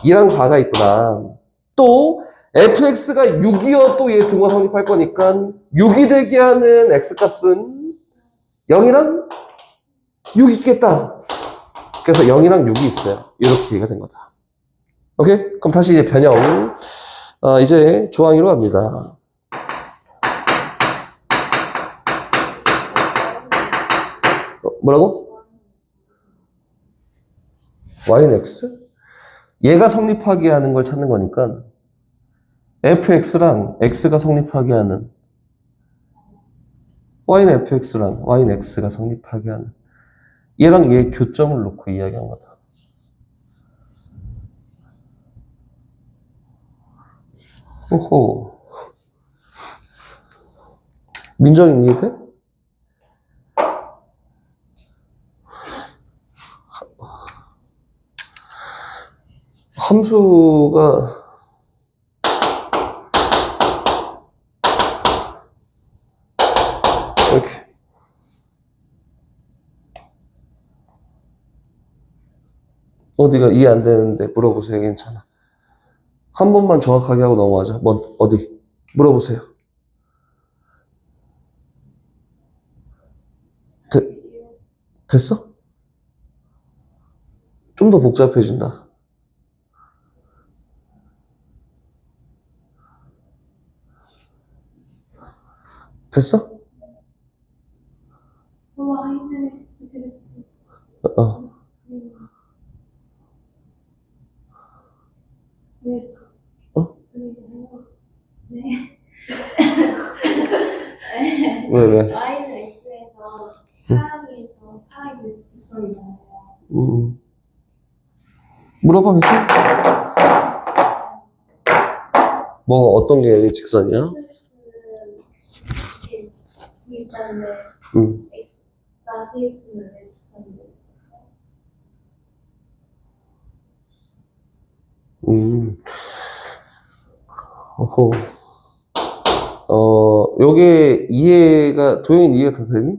2랑 4가 있구나. 또 fx가 6이어도 얘 등호 성립할 거니까 6이 되게 하는 x값은 0이랑 6 있겠다. 그래서 0이랑 6이 있어요. 이렇게 얘기가 된 거다. 오케이? 그럼 다시 이제 변형. 이제 조항이로 갑니다. 뭐라고? y는 x? 얘가 성립하게 하는 걸 찾는 거니까 fx랑 x가 성립하게 하는 y는 fx랑 y는 x가 성립하게 하는 얘랑 얘 교점을 놓고 이야기한 거다. 오호. 민정이 이해돼? 함수가 이렇게 어디가 이해 안 되는데 물어보세요. 괜찮아. 한 번만 정확하게 하고 넘어가자. 어디? 물어보세요. 됐어? 좀 더 복잡해진다. 됐어? Y는 그래프. 어. 왜? 어? 네. 왜? Y는 X에서 파랑의 직선이잖아요. 물어봐, 괜찮아? 뭐, 어떤 게 직선이야? X는 있다는데 나중에 X는 왜 직선이에요? 어허. 요게 도형이 이해가 다 되니?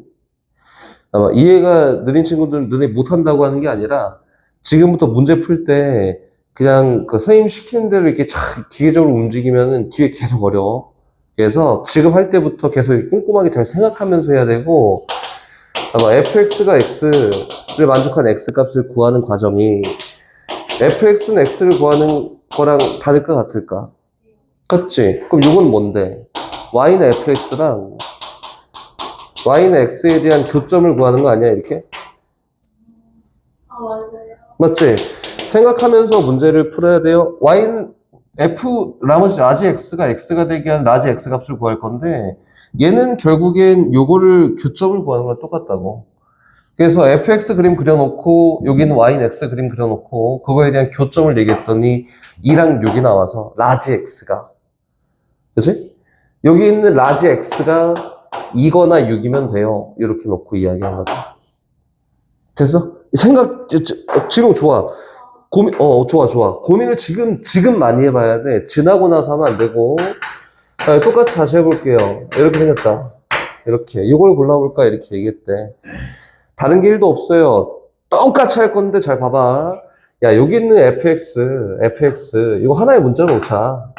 아마 이해가 느린 친구들은 눈에 못한다고 하는 게 아니라 지금부터 문제 풀 때 그냥 그 선생님 시키는 대로 이렇게 쫙 기계적으로 움직이면은 뒤에 계속 어려워. 그래서 지금 할 때부터 계속 이렇게 꼼꼼하게 잘 생각하면서 해야 되고 아마 fx가 x를 만족한 x 값을 구하는 과정이 fx는 x를 구하는 거랑 다를까 같을까? 그치? 그럼 이건 뭔데? y는 fx랑 y는 x에 대한 교점을 구하는 거 아니야, 이렇게? 아, 맞아요. 맞지? 생각하면서 문제를 풀어야 돼요. y는 나머지 라지 x가 되게 한 라지 x 값을 구할 건데 얘는 결국엔 요거를 교점을 구하는 거랑 똑같다고. 그래서 fx 그림 그려놓고 여기는 y는 x 그림 그려놓고 그거에 대한 교점을 얘기했더니 2랑 6이 나와서 라지 x가, 그치? 여기 있는 라지 x가 2거나 6이면 돼요. 이렇게 놓고 이야기한 거다. 됐어? 지금 좋아. 좋아. 고민을 지금 많이 해봐야 돼. 지나고 나서 하면 안 되고. 똑같이 다시 해볼게요. 이렇게 생겼다. 이렇게. 이걸 골라볼까? 이렇게 얘기했대. 다른 게 1도 없어요. 똑같이 할 건데 잘 봐봐. 야, 여기 있는 fx. 이거 하나의 문자로 놓자.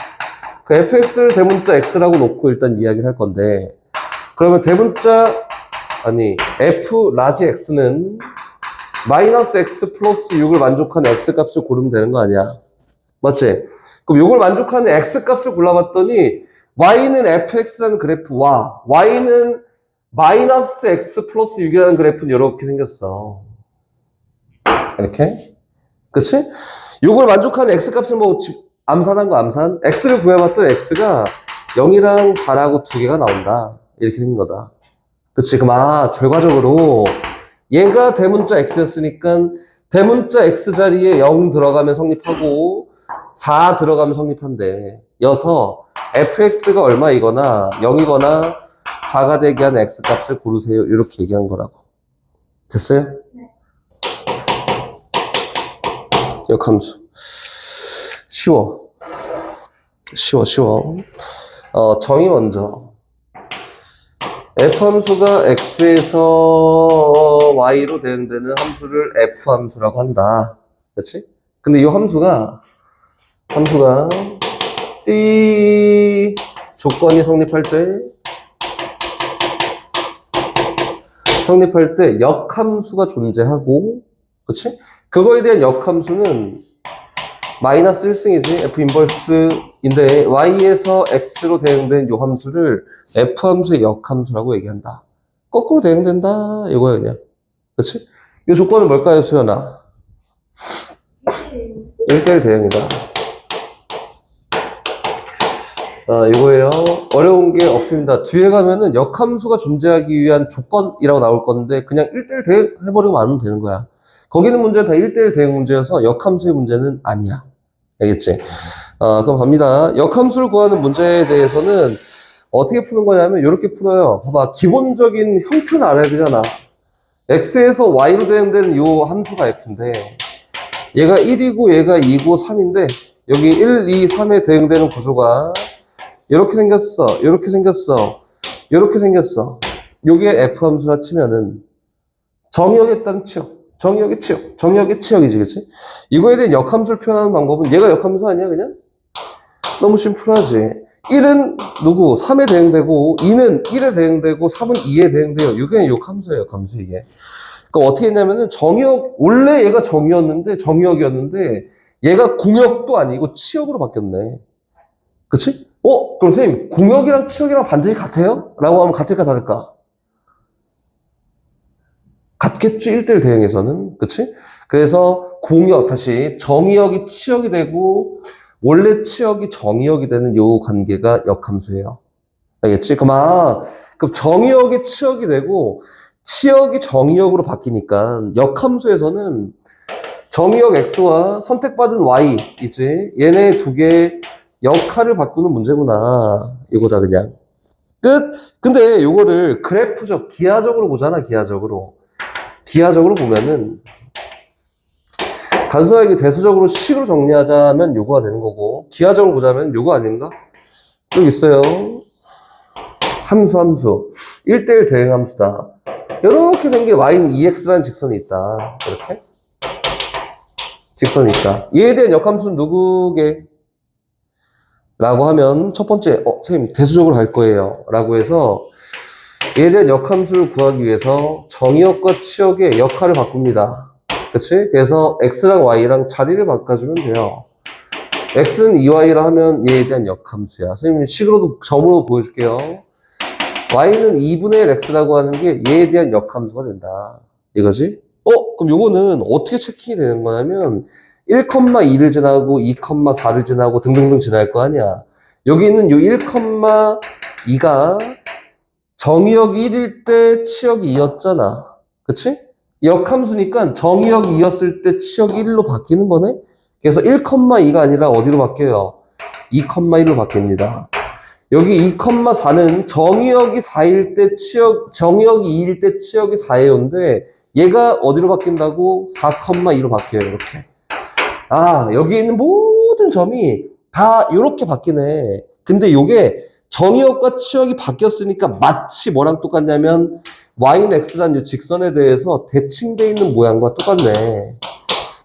그 fx를 대문자 x라고 놓고 일단 이야기를 할 건데. 그러면 f 라지 x는 마이너스 x 플러스 6을 만족하는 x 값을 고르면 되는 거 아니야? 맞지? 그럼 이걸 만족하는 x 값을 골라봤더니 y는 fx라는 그래프와 y는 마이너스 x 플러스 6이라는 그래프는 이렇게 생겼어. 이렇게? 그치? 이걸 만족하는 x 값을 뭐 암산한 거 암산? x를 구해봤더니 x가 0이랑 4라고 두 개가 나온다. 이렇게 생긴 거다. 그치? 그럼 결과적으로 얘가 대문자 x였으니까 대문자 x 자리에 0 들어가면 성립하고 4 들어가면 성립한대. 여서 fx가 얼마이거나 0이거나 4가 되게 하는 x 값을 고르세요. 이렇게 얘기한 거라고. 됐어요? 네. 역함수. 쉬워. 정의 먼저. f함수가 x에서 y로 대응되는 함수를 f함수라고 한다. 그렇지? 근데 이 함수가 띠 조건이 성립할 때 역함수가 존재하고, 그렇지? 그거에 대한 역함수는 마이너스 1승이지. f 인버스인데 y에서 x로 대응된 요 함수를 f함수의 역함수라고 얘기한다. 거꾸로 대응된다 이거야 그냥. 그렇지? 이 조건은 뭘까요, 수연아? 1대1 대응이다. 이거예요. 어려운 게 없습니다. 뒤에 가면은 역함수가 존재하기 위한 조건이라고 나올 건데 그냥 1대1 대응해버리고 말하면 되는 거야. 거기는 문제는 다 1대1 대응 문제여서 역함수의 문제는 아니야. 알겠지? 그럼 갑니다. 역함수를 구하는 문제에 대해서는 어떻게 푸는 거냐면 이렇게 풀어요. 봐봐. 기본적인 형태는 알아야 되잖아. x에서 y로 대응되는 요 함수가 f인데 얘가 1이고 얘가 2고 3인데 여기 1, 2, 3에 대응되는 구조가 이렇게 생겼어. 요게 f함수라 치면은 정의역에 따른 치역. 정의역의 치역이지, 그치? 이거에 대한 역함수를 표현하는 방법은 얘가 역함수 아니야, 그냥? 너무 심플하지. 1은 누구? 3에 대응되고 2는 1에 대응되고 3은 2에 대응돼요. 이게 요 함수예요. 함수 이게. 그러니까 어떻게 했냐면은 정역 원래 얘가 정역이었는데 얘가 공역도 아니고 치역으로 바뀌었네. 그치? 그럼 선생님 공역이랑 치역이랑 반드시 같아요? 라고 하면 같을까 다를까? 같겠죠. 1대1 대응에서는. 그치? 그래서 공역 다시 정의역이 치역이 되고 원래 치역이 정의역이 되는 요 관계가 역함수예요. 알겠지? 그럼 정의역이 치역이 되고 치역이 정의역으로 바뀌니까 역함수에서는 정의역 x와 선택받은 y 이지 얘네 두 개의 역할을 바꾸는 문제구나. 이거다 그냥. 끝. 근데 요거를 그래프적 기하적으로 보잖아. 기하적으로 보면은 단순하게 대수적으로 식으로 정리하자면 요거가 되는 거고 기하적으로 보자면 요거 아닌가? 좀 있어요. 함수 1대1 대응 함수다. 이렇게 생긴 y는 2x라는 직선이 있다. 이렇게 직선이 있다. 얘에 대한 역함수는 누구게? 라고 하면 첫 번째 선생님 대수적으로 갈 거예요 라고 해서 얘에 대한 역함수를 구하기 위해서 정의역과 치역의 역할을 바꿉니다. 그치? 그래서 x랑 y랑 자리를 바꿔주면 돼요. x는 2y라 하면 얘에 대한 역함수야. 선생님 식으로도 점으로 보여줄게요. y는 2분의 1 x라고 하는 게 얘에 대한 역함수가 된다. 이거지? 그럼 요거는 어떻게 체킹이 되는 거냐면 1,2를 지나고 2,4를 지나고 등등등 지날 거 아니야. 여기 있는 요 1,2가 정의역이 1일 때 치역이 2였잖아. 그치? 역함수니까 정의역이 2였을 때 치역이 1로 바뀌는 거네? 그래서 1,2가 아니라 어디로 바뀌어요? 2,1로 바뀝니다. 여기 2,4는 정의역이 4일 때 정의역이 2일 때 치역이 4예요인데 얘가 어디로 바뀐다고? 4,2로 바뀌어요. 이렇게. 여기 있는 모든 점이 다 이렇게 바뀌네. 근데 요게 정의역과 치역이 바뀌었으니까 마치 뭐랑 똑같냐면 y는 x라는 이 직선에 대해서 대칭되어 있는 모양과 똑같네.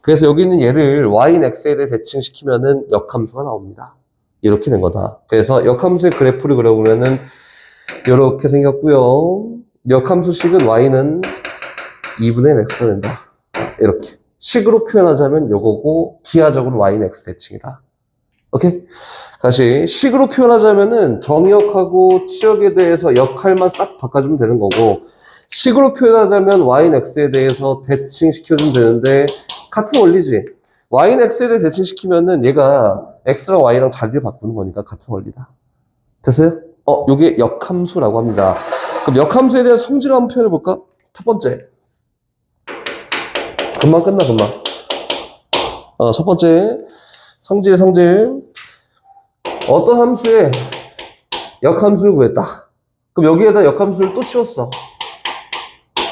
그래서 여기 있는 얘를 y는 x에 대해 대칭시키면은 역함수가 나옵니다. 이렇게 된 거다. 그래서 역함수의 그래프를 그려보면은 이렇게 생겼고요. 역함수식은 y는 2분의 1 x가 된다. 이렇게. 식으로 표현하자면 요거고 기하적으로 y는 x 대칭이다. 오케이? 다시 식으로 표현하자면은 정역하고 치역에 대해서 역할만 싹 바꿔주면 되는 거고 식으로 표현하자면 y는 x에 대해서 대칭시켜주면 되는데 같은 원리지. y는 x에 대해 대칭시키면은 얘가 x랑 y랑 자리를 바꾸는 거니까 같은 원리다. 됐어요? 요게 역함수라고 합니다. 그럼 역함수에 대한 성질을 한번 표현해 볼까? 첫 번째. 금방 끝나. 첫 번째. 성질. 어떤 함수에 역함수를 구했다. 그럼 여기에다 역함수를 또 씌웠어.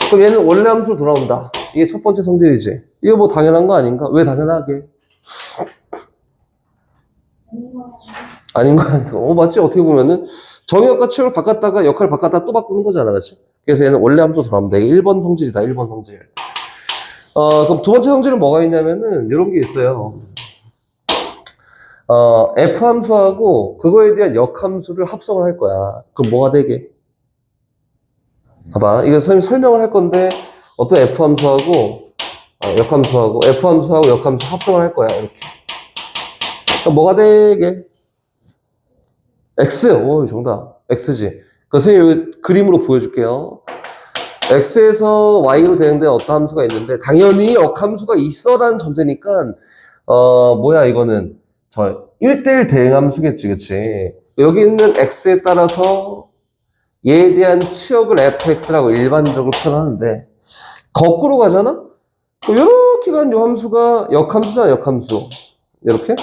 그럼 얘는 원래 함수로 돌아온다. 이게 첫 번째 성질이지. 이거 뭐 당연한 거 아닌가? 왜 당연하게? 아닌 거 아닌가? 맞지? 어떻게 보면은 정의역과 치역을 바꿨다가 역할을 바꿨다 또 바꾸는 거잖아. 그치? 그래서 얘는 원래 함수로 돌아옵니다. 이게 1번 성질이다. 1번 성질. 그럼 두 번째 성질은 뭐가 있냐면은 이런 게 있어요. F 함수하고 그거에 대한 역함수를 합성을 할 거야. 그럼 뭐가 되게? 봐봐. 이거 선생님 설명을 할 건데 어떤 F 함수하고 역함수하고 F 함수하고 역함수 합성을 할 거야. 이렇게. 그럼 뭐가 되게? X. 오, 정답. X지. 그 선생님 그림으로 보여줄게요. X에서 Y로 되는데 어떤 함수가 있는데 당연히 역함수가 있어라는 전제니까 뭐야 이거는 1대1 대응함수겠지, 그치? 여기 있는 x에 따라서 얘에 대한 치역을 fx라고 일반적으로 표현하는데 거꾸로 가잖아? 이렇게 간 요 함수가 역함수잖아, 역함수. 이렇게?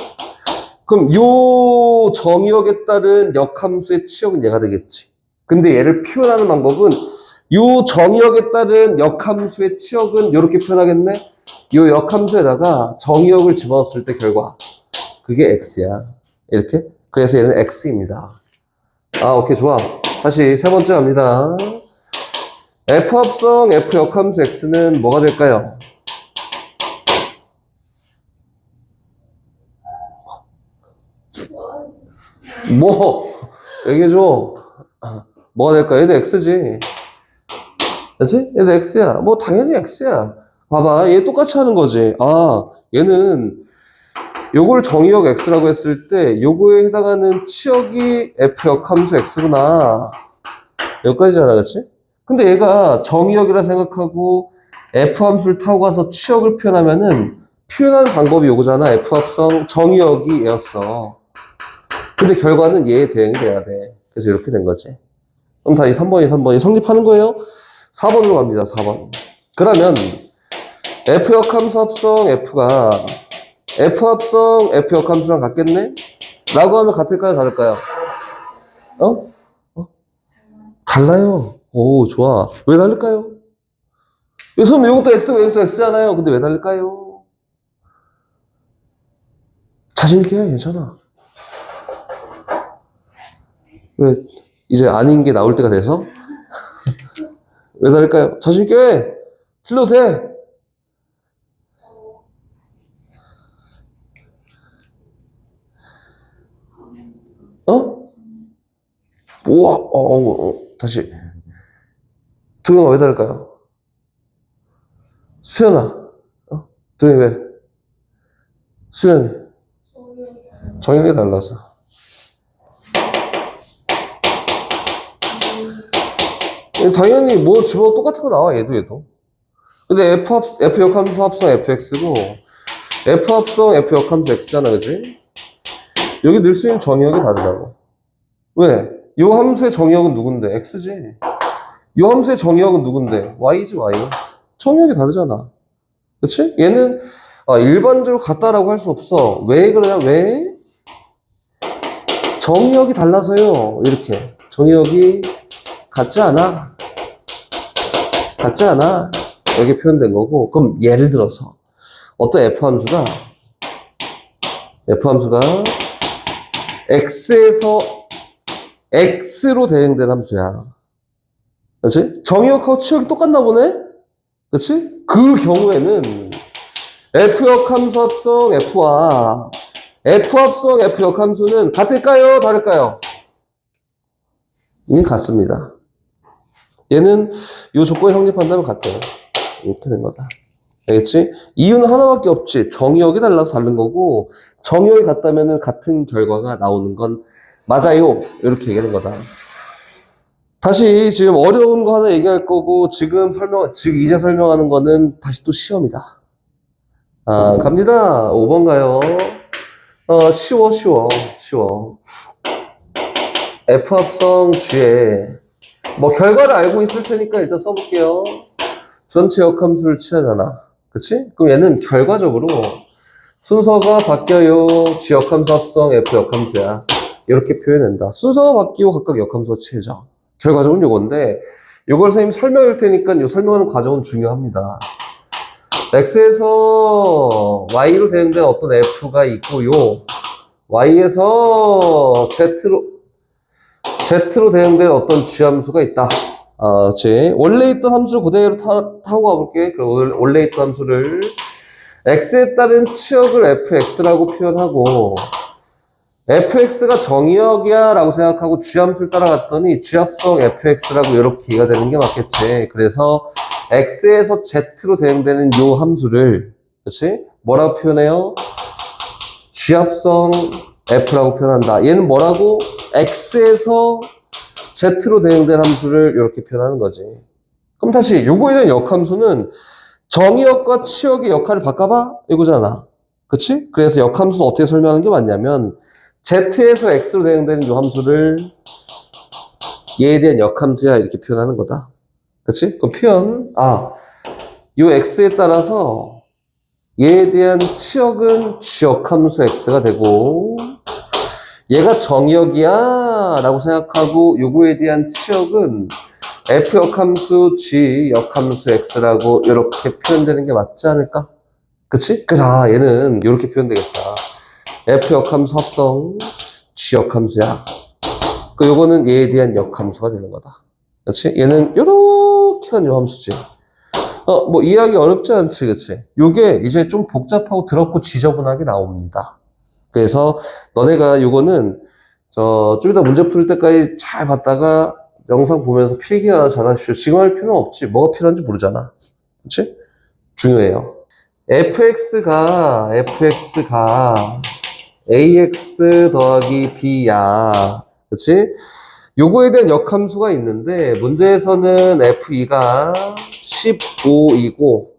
그럼 요 정의역에 따른 역함수의 치역은 얘가 되겠지. 근데 얘를 표현하는 방법은 요 정의역에 따른 역함수의 치역은 이렇게 표현하겠네? 요 역함수에다가 정의역을 집어넣었을 때 결과 그게 x야. 이렇게. 그래서 얘는 x입니다. 오케이, 좋아. 다시 세 번째 갑니다. f 합성 f 역함수 x는 뭐가 될까요? 뭐? 얘기해줘. 뭐가 될까? 얘도 X지. 그치? 얘도 X야. 뭐, 당연히 X야. 봐봐. 얘 똑같이 하는 거지. 얘는 요걸 정의역 X라고 했을 때 요거에 해당하는 치역이 F 역함수 X구나. 여기까지잖아, 그치? 근데 얘가 정의역이라 생각하고 F 함수를 타고 가서 치역을 표현하면은 표현하는 방법이 요거잖아. F 합성 정의역이 얘였어. 근데 결과는 얘에 대응이 돼야 돼. 그래서 이렇게 된 거지. 그럼 다 이 3번이 성립하는 거예요. 4번으로 갑니다. 4번. 그러면 F 역함수 합성 F가 F 합성 F 역함수랑 같겠네? 라고 하면 같을까요? 다를까요? 달라요. 오, 좋아. 왜 다를까요? 선생님, 이것도 X고 이것도 X잖아요. 근데 왜 다를까요? 자신있게 해, 괜찮아. 왜, 이제 아닌 게 나올 때가 돼서? 왜 다를까요? 자신있게 해! 틀려도 돼! 우와, 다시. 도영아, 왜 다를까요? 수연아, 도영이 왜? 수연이. 정영이 달라서. 당연히 뭐 집어 똑같은 거 나와, 얘도. 근데 F 역함수 합성 fx고, F 합성 F 역함수 x잖아, 그지? 여기 넣을 수 있는 정의역이 다르다고. 왜? 요 함수의 정의역은 누군데? x지. 요 함수의 정의역은 누군데? y지, y. 정의역이 다르잖아. 그치? 얘는 일반적으로 같다라고 할 수 없어. 왜 그러냐? 왜? 정의역이 달라서요. 이렇게. 정의역이 같지 않아. 같지 않아. 이렇게 표현된 거고. 그럼 예를 들어서 어떤 F함수가 X에서 X로 대응된 함수야. 그치? 정의역하고 치역이 똑같나 보네? 그치? 그 경우에는 F역 함수 합성 F와 F 합성 F 역함수는 같을까요? 다를까요? 같습니다. 얘는 이 조건이 성립한다면 같아요. 이렇게 된 거다. 알겠지? 이유는 하나밖에 없지. 정의역이 달라서 다른 거고, 정의역이 같다면 같은 결과가 나오는 건 맞아요. 이렇게 얘기하는 거다. 다시 지금 어려운 거 하나 얘기할 거고, 지금 이제 설명하는 거는 다시 또 시험이다. 갑니다. 5번 가요. 쉬워. F 합성 G에, 뭐 결과를 알고 있을 테니까 일단 써볼게요. 전체 역함수를 취하잖아. 그치? 그럼 얘는 결과적으로 순서가 바뀌어요. G 역함수 합성 F 역함수야. 이렇게 표현한다. 순서가 바뀌고 각각 역함수가 취해져. 결과적으로 요건데, 요걸 선생님 설명할 테니까 요 설명하는 과정은 중요합니다. X에서 Y로 대응된 어떤 F가 있고요. Y에서 Z로 대응된 어떤 G함수가 있다. 원래 있던 함수를 그대로 타고 가볼게. 그럼 원래 있던 함수를 x에 따른 치역을 fx라고 표현하고, fx가 정의역이야 라고 생각하고 G함수를 따라갔더니 G합성 fx라고 이렇게 이해가 되는 게 맞겠지. 그래서 x에서 z로 대응되는 요 함수를, 그치? 뭐라고 표현해요? G합성 f라고 표현한다. 얘는 뭐라고? x에서 z로 대응된 함수를 이렇게 표현하는 거지. 그럼 다시 요거에 대한 역함수는 정의역과 치역의 역할을 바꿔봐? 이거잖아. 그치? 그래서 역함수는 어떻게 설명하는 게 맞냐면 z에서 x로 대응되는 요 함수를 얘에 대한 역함수야 이렇게 표현하는 거다. 그치? 그 표현, 요 x에 따라서 얘에 대한 치역은 g역함수 x가 되고, 얘가 정의역이야 라고 생각하고 요거에 대한 치역은 F 역함수 G 역함수 X라고 이렇게 표현되는 게 맞지 않을까? 그치? 그래서 얘는 이렇게 표현되겠다. F 역함수 합성 G 역함수야. 요거는 얘에 대한 역함수가 되는 거다. 그치? 얘는 요렇게 한 요 함수지. 뭐 이해하기 어렵지 않지, 그치? 요게 이제 좀 복잡하고 더럽고 지저분하게 나옵니다. 그래서 너네가 요거는 좀 이따 문제 풀 때까지 잘 봤다가 영상 보면서 필기나 잘하십시오. 지금 할 필요는 없지. 뭐가 필요한지 모르잖아. 그치? 중요해요. fx가 ax 더하기 b야. 그치? 요거에 대한 역함수가 있는데 문제에서는 f2가 15이고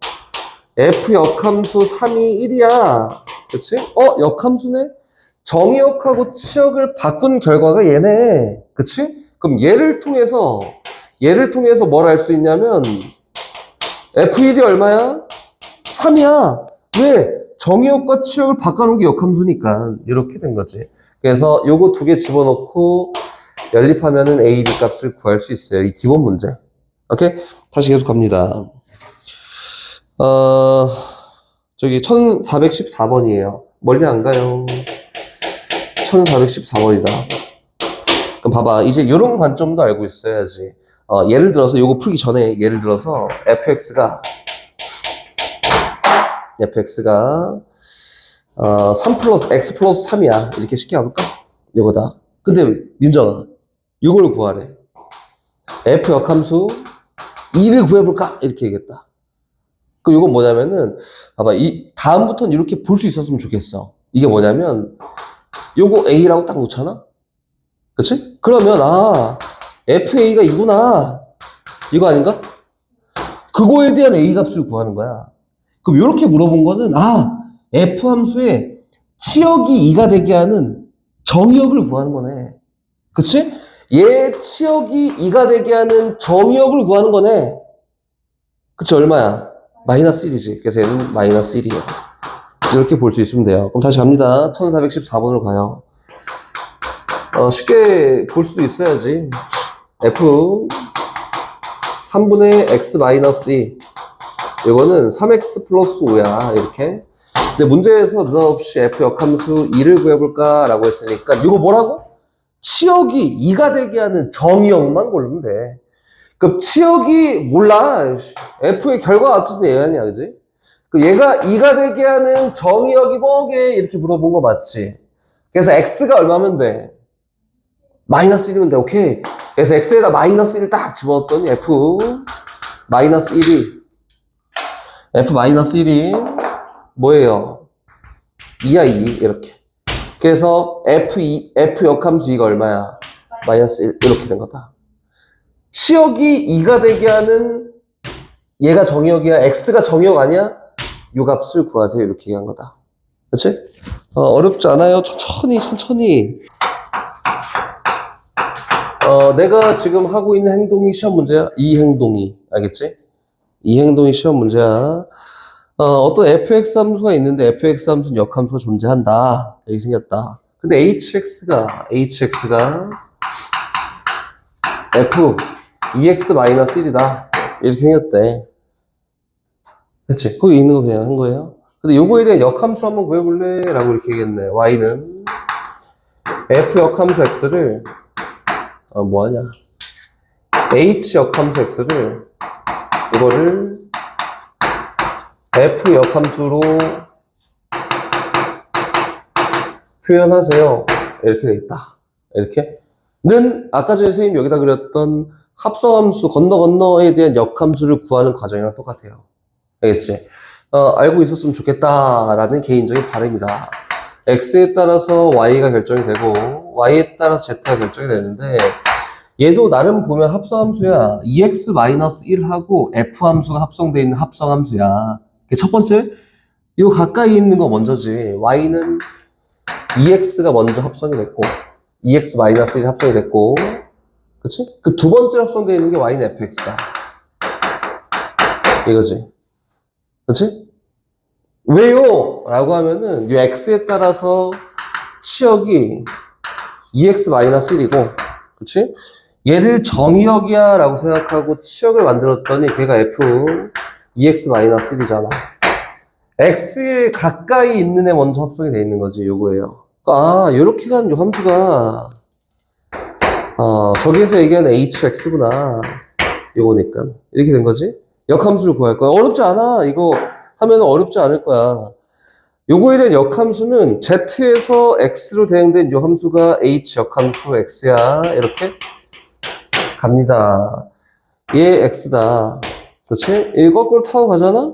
f 역함수 3이 1이야. 그치? 역함수네? 정의역하고 치역을 바꾼 결과가 얘네. 그치? 그럼 얘를 통해서 뭘 알 수 있냐면 f1이 얼마야? 3이야. 왜? 정의역과 치역을 바꿔놓은 게 역함수니까 이렇게 된 거지. 그래서 요거 두 개 집어넣고 연립하면은 a, b 값을 구할 수 있어요. 이 기본 문제. 오케이? 다시 계속 갑니다. 저기 1414번이에요. 멀리 안 가요. 1414번이다. 그럼 봐봐. 이제 이런 관점도 알고 있어야지. 예를 들어서 요거 풀기 전에 예를 들어서 fx가 3 플러스 x 플러스 3이야. 이렇게 쉽게 가볼까? 요거다. 근데 민정아, 이걸 구하래. f 역함수 2를 구해볼까? 이렇게 얘기했다. 그 이건 뭐냐면은 봐봐. 이 다음부터는 이렇게 볼 수 있었으면 좋겠어. 이게 뭐냐면 요거 a라고 딱 놓잖아. 그치? 그러면 fa가 이구나. 이거 아닌가? 그거에 대한 a 값을 구하는 거야. 그럼 이렇게 물어본 거는 f 함수의 치역이 2가 되게 하는 정의역을 구하는 거네. 그치? 얘 치역이 2가 되게 하는 정의역을 구하는 거네. 그치? 얼마야? 마이너스 1이지. 그래서 얘는 마이너스 1이에요. 이렇게 볼 수 있으면 돼요. 그럼 다시 갑니다. 1414번으로 가요. 쉽게 볼 수도 있어야지. f 3분의 x 마이너스 2. 이거는 3x 플러스 5야. 이렇게. 근데 문제에서 느닷없이 f 역함수 2를 구해볼까? 라고 했으니까 이거 뭐라고? 치역이 2가 되게 하는 정의역만 고르면 돼. 그럼 치역이 몰라. f의 결과가 어떻게 얘기하냐, 그지? 그럼 얘가 2가 되게 하는 정의역이 뭐게? 이렇게 물어본 거 맞지? 그래서 x가 얼마면 돼? 마이너스 1이면 돼. 오케이. 그래서 x에다 마이너스 1을 딱 집어넣었더니 f 마이너스 1이 뭐예요? 2야, 2. 이렇게. 그래서 f 역함수 2가 얼마야? 마이너스 1. 이렇게 된 거다. 치역이 2가 되게 하는 얘가 정의역이야. x가 정의역 아니야? 요 값을 구하세요. 이렇게 얘기한 거다. 그치? 어렵지 않아요. 천천히. 내가 지금 하고 있는 행동이 시험 문제야. 이 행동이. 알겠지? 이 행동이 시험 문제야. 어떤 fx 함수가 있는데 fx 함수는 역함수가 존재한다. 이렇게 생겼다. 근데 hx가 f 2x-1이다. 이렇게 생겼대. 그치? 거기 있는 거 그냥 한 거예요. 근데 요거에 대한 역함수 한번 구해볼래? 라고 이렇게 얘기했네. y는 f 역함수 x를 뭐하냐? h 역함수 x를 이거를 f 역함수로 표현하세요. 이렇게 돼 있다. 이렇게. 는 아까 전에 선생님이 여기다 그렸던 합성함수 건너에 대한 역함수를 구하는 과정이랑 똑같아요. 알겠지? 알고 있었으면 좋겠다라는 개인적인 바람이다. x에 따라서 y가 결정이 되고 y에 따라서 z가 결정이 되는데 얘도 나름 보면 합성함수야. 2x-1하고 f함수가 합성되어 있는 합성함수야. 첫 번째, 이거 가까이 있는 거 먼저지. y는 2x가 먼저 합성이 됐고 2x-1이 합성이 됐고, 그치? 그 두 번째 합성되어 있는 게 y는 fx다. 이거지. 그치? 왜요? 라고 하면은 이 x에 따라서 치역이 2x-1이고, 그치? 얘를 정의역이야 라고 생각하고 치역을 만들었더니 걔가 f 2x-1이잖아. x에 가까이 있는 애 먼저 합성이 돼 있는 거지. 요거예요. 요렇게 간 요 함수가 저기에서 얘기하는 hx구나. 요거니까 이렇게 된 거지. 역함수를 구할 거야. 어렵지 않아. 이거 하면 어렵지 않을 거야. 요거에 대한 역함수는 z에서 x로 대응된 요 함수가 h 역함수 x야. 이렇게 갑니다. 얘 x다. 그렇지? 이거 거꾸로 타고 가잖아?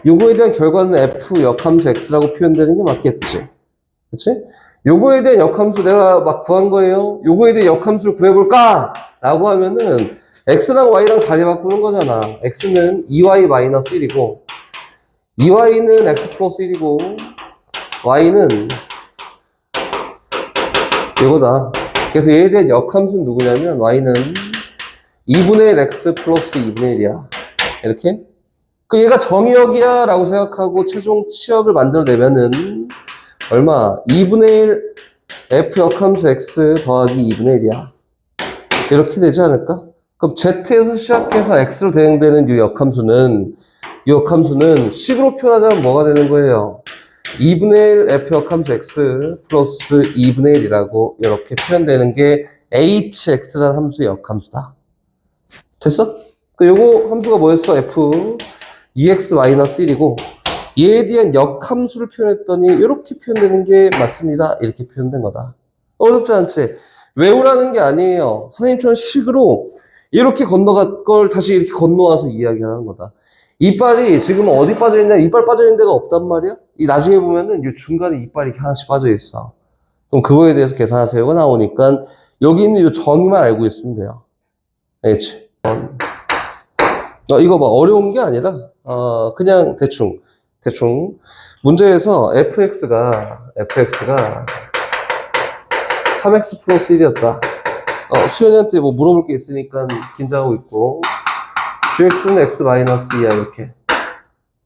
요거에 대한 결과는 f 역함수 x라고 표현되는 게 맞겠지. 그렇지? 요거에 대한 역함수 내가 막 구한 거예요. 요거에 대한 역함수를 구해볼까? 라고 하면은 x랑 y랑 자리 바꾸는 거잖아. x는 2y-1이고 2y는 x 플러스 1이고 y는 이거다. 그래서 얘에 대한 역함수는 누구냐면 y는 2분의 1 x 플러스 2분의 1이야. 이렇게. 그 얘가 정의역이야 라고 생각하고 최종 치역을 만들어내면은 얼마? 2분의 1 f 역함수 x 더하기 2분의 1이야. 이렇게 되지 않을까? 그럼 z에서 시작해서 x로 대응되는 이 역함수는 식으로 표현하자면 뭐가 되는 거예요? 2분의 1 f 역함수 x 플러스 2분의 1이라고 이렇게 표현되는 게 hx라는 함수의 역함수다. 됐어? 요거 함수가 뭐였어? f 2x-1이고 얘에 대한 역함수를 표현했더니 이렇게 표현되는 게 맞습니다. 이렇게 표현된 거다. 어렵지 않지? 외우라는 게 아니에요. 선생님처럼 식으로 이렇게 건너갈 걸 다시 이렇게 건너와서 이야기하는 거다. 이빨이 지금 어디 빠져있냐? 이빨 빠져있는 데가 없단 말이야? 이 나중에 보면은 이 중간에 이빨이 이렇게 하나씩 빠져있어. 그럼 그거에 대해서 계산하세요가 나오니까 여기 있는 이 정의만 알고 있으면 돼요. 알겠지? 이거 봐. 어려운 게 아니라 그냥 대충 문제에서 fx가 3x 플러스 1이었다. 수현이한테 뭐 물어볼 게 있으니까 긴장하고 있고 gx는 x 마이너스 2야.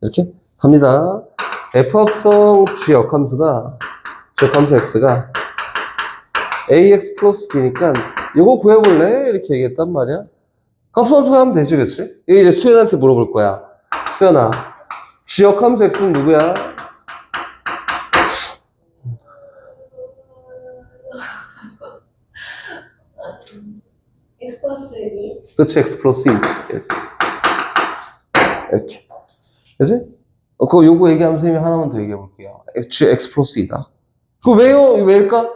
이렇게 갑니다. f 합성 g 역함수가 x가 ax 플러스 b니까 이거 구해볼래? 이렇게 얘기했단 말이야. 값선수 하면 되지, 그치? 이게 이제 수현한테 물어볼 거야. 수현아, g 역함수 x는 누구야? X 플러스 2? 그치, x 플러스 2지. 이렇게. 그치? 그거 요거 얘기하면 선생님이 하나만 더 얘기해 볼게요. g x 플러스 2다. 그거 왜요? 이거 왜일까?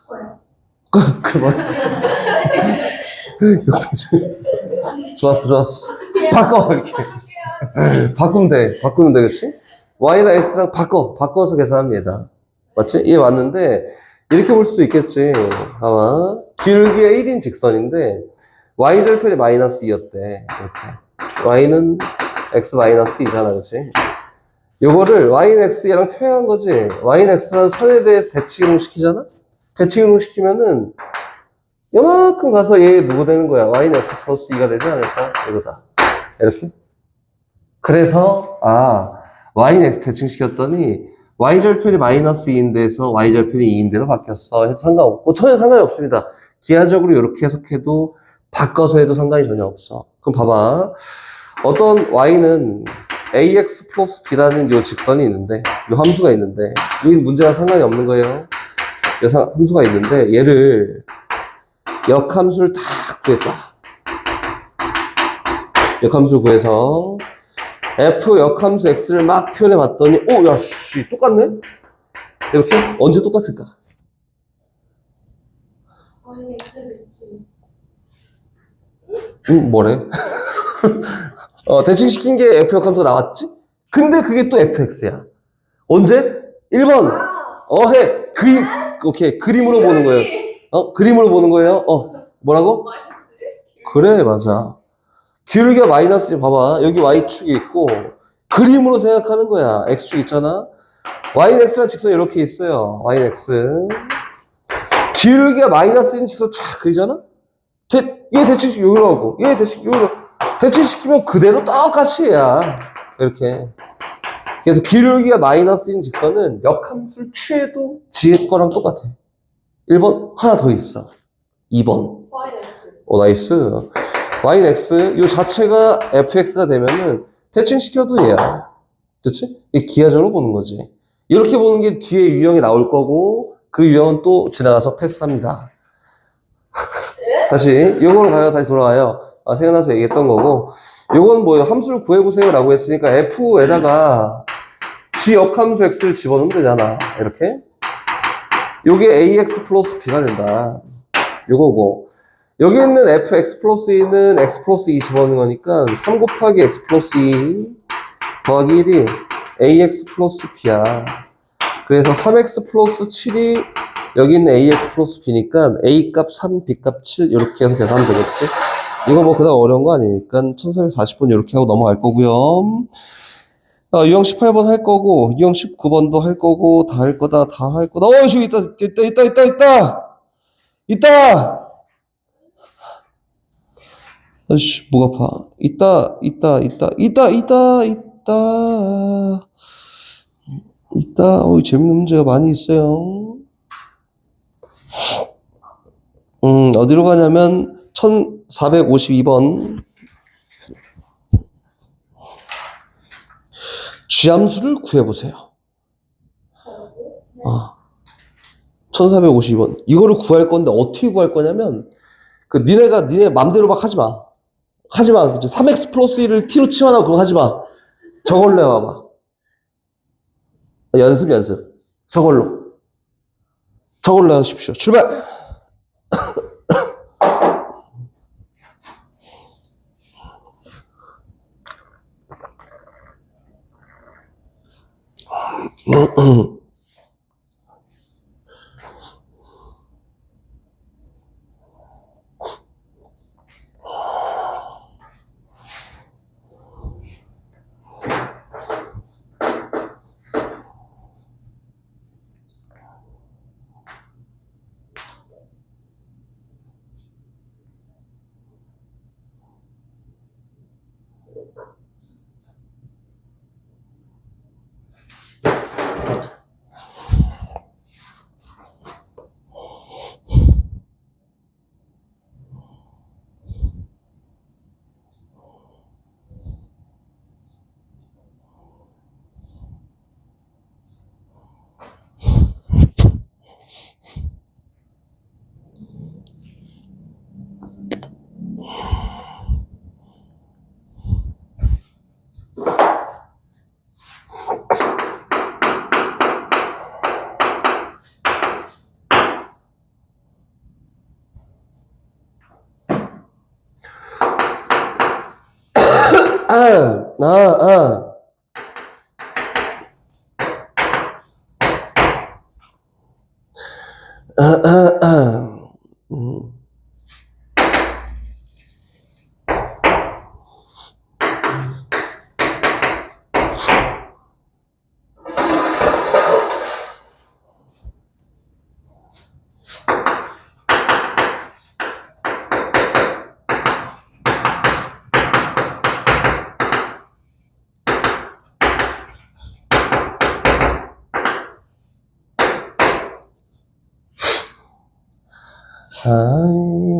뭐야? 그만. 좋았어. 바꿔, 이렇게. 바꾸면 돼, 그치? y랑 x랑 바꿔서 계산합니다. 맞지? 이해 맞는데, 이렇게 볼 수도 있겠지. 아마, 길게 1인 직선인데, y절편이 마이너스 2였대. 이렇게. y는 x 마이너스 2잖아, 그치? 요거를 y는 x랑 표현한 거지. y는 x라는 선에 대해서 대칭 이동시키잖아? 대칭 이동시키면은, 요만큼 가서 얘 누구 되는 거야? y는 x 플러스 2가 되지 않을까? 이거다. 이렇게. 그래서, y는 x 대칭시켰더니, y절편이 마이너스 2인데서 y절편이 2인대로 바뀌었어. 해도 상관없고, 전혀 상관이 없습니다. 기하적으로 이렇게 해석해도, 바꿔서 해도 상관이 전혀 없어. 그럼 봐봐. 어떤 y는 ax 플러스 b라는 요 직선이 있는데, 요 함수가 있는데, 여기 문제랑 상관이 없는 거예요. 요 함수가 있는데, 얘를 역함수를 다 구했다. 역함수를 구해서 f 역함수 x를 막 표현해 봤더니 야 씨 똑같네? 이렇게 언제 똑같을까? 아니 X겠지. 뭐래? 대칭시킨 게 f 역함수가 나왔지? 근데 그게 또 fx야. 언제? 1번 해. 오케이. 그림으로 보는 거예요. 그림으로 보는 거예요. 뭐라고? 마이너스 1? 그래, 맞아. 기울기가 마이너스, 봐봐. 여기 y축이 있고, 그림으로 생각하는 거야. x축 있잖아. y는 x라는 직선이 이렇게 있어요. y는 x. 기울기가 마이너스인 직선 쫙 그리잖아? 얘 대칭시키면 여기로 하고, 얘 대칭시키면 여기로. 대칭시키면 그대로 똑같이 해야. 이렇게. 그래서 기울기가 마이너스인 직선은 역함수를 취해도 지혜 거랑 똑같아. 1번 하나 더 있어. 2번. 마이너스. 나이스. y는 x 요 자체가 fx가 되면은 대칭시켜도 얘야. 그치? 이 기하적으로 보는 거지. 이렇게 보는 게 뒤에 유형이 나올 거고 그 유형은 또 지나가서 패스합니다. 다시 요거로 가요. 다시 돌아가요. 생각나서 얘기했던 거고 요건 뭐예요? 함수를 구해보세요 라고 했으니까 f에다가 g 역함수 x를 집어넣으면 되잖아. 이렇게. 요게 ax 플러스 b가 된다. 요거고. 여기 있는 fx 플러스 2는 x 플러스 2 집어넣는 거니까 3 곱하기 x 플러스 2 더하기 1이 ax 플러스 b야. 그래서 3x 플러스 7이 여기 있는 ax 플러스 b니까 a 값 3, b 값 7 이렇게 해서 계산하면 되겠지? 이거 뭐 그다음 어려운 거 아니니까 1340번 이렇게 하고 넘어갈 거고요. 유형 18번 할 거고 유형 19번도 할 거고 다 할 거다 다 할 거다. 저기 있다. 아이씨 목 아파. 있다. 재밌는 문제가 많이 있어요. 어디로 가냐면 1452번 쥐함수를 구해보세요. 1452번 이거를 구할 건데 어떻게 구할 거냐면 니네 맘대로 막 하지 마. 3x 플러스 1을 t로 치환하고 그거 하지 마. 저걸로 해봐봐. 연습. 저걸로 하십시오. 출발!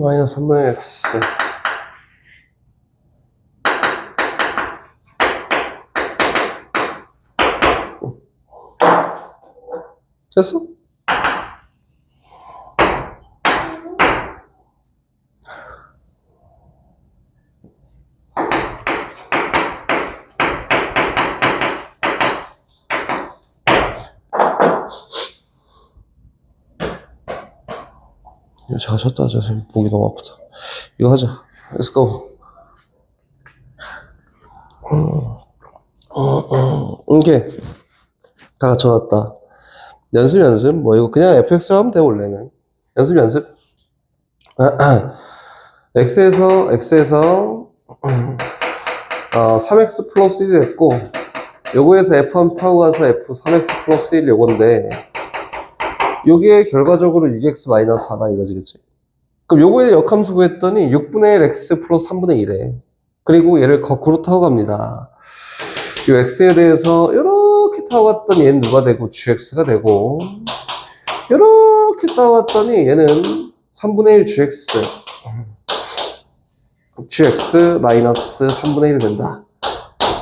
마이너스 3분의 x 됐어? 이거 제가 쳤다 하자. 지금 목이 너무 아프다. 이거 하자. Let's go. 오케이. 다 갖춰놨다. 연습. 뭐, 이거 그냥 fx로 하면 돼, 원래는. 연습. x에서, 3x 플러스 1이 됐고, 요거에서 f 함수 타고 가서 f 3x 플러스 1 요건데, 요게 결과적으로 6x 마이너스 4다 이거지, 그치? 그럼 요거에 역함수 구했더니 6분의 1 x 플러스 3분의 1에. 그리고 얘를 거꾸로 타고 갑니다. 요 x에 대해서 이렇게 타고 갔더니 얘는 누가 되고 gx가 되고, 이렇게 타고 갔더니 얘는 3분의 1 gx 마이너스 3분의 1 된다.